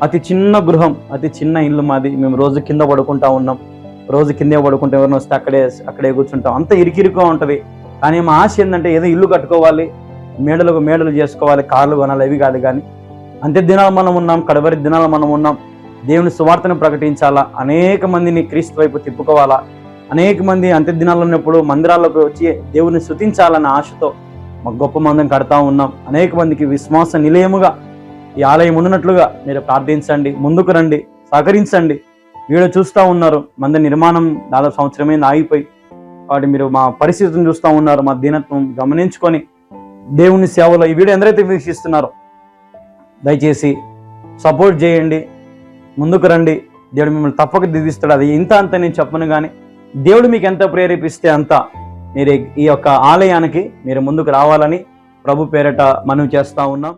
అతి చిన్న గృహం, అతి చిన్న ఇల్లు మాది. మేము రోజు కింద పడుకుంటా ఉన్నాం. రోజు కిందే పడుకుంటే ఎవరిని వస్తే అక్కడే కూర్చుంటాం. అంత ఇరికిరిగా ఉంటుంది. కానీ మా ఆశ ఏంటంటే ఏదో ఇల్లు కట్టుకోవాలి, మేడలు చేసుకోవాలి, కార్లు కొనాలి, అవి కాదు. కానీ అంత్య దినాలు మనం ఉన్నాం, కడవరి దినాలు మనం ఉన్నాం. దేవుని సువార్తను ప్రకటించాలా, అనేక మందిని క్రీస్తు వైపు తిప్పుకోవాలా, అనేక మంది అంత్య దినాలు ఉన్నప్పుడు మందిరాల్లోకి వచ్చి దేవుని స్తుతించాలన్న ఆశతో మాకు గొప్ప మందిరం కడతా ఉన్నాం. అనేక మందికి విశ్వాస నిలయముగా ఈ ఆలయం ఉన్నట్లుగా మీరు ప్రార్థించండి, ముందుకు రండి, సహకరించండి. వీడియో చూస్తూ ఉన్నారు, మందిర నిర్మాణం దాదాపు సంవత్సరమైంది ఆగిపోయి. కాబట్టి మీరు మా పరిస్థితిని చూస్తూ ఉన్నారు, మా దీనత్వం గమనించుకొని దేవుని సేవలో ఈ వీడియో ఎందరైతే వీక్షిస్తున్నారో దయచేసి సపోర్ట్ చేయండి, ముందుకు రండి. దేవుడు మిమ్మల్ని తప్పక దిద్దిస్తాడు. అది ఇంత అంత నేను చెప్పను, కానీ దేవుడు మీకు ఎంత ప్రేరేపిస్తే అంత మీరు ఈ యొక్క ఆలయానికి మీరు ముందుకు రావాలని ప్రభు పేరట మనవి చేస్తూ ఉన్నాం.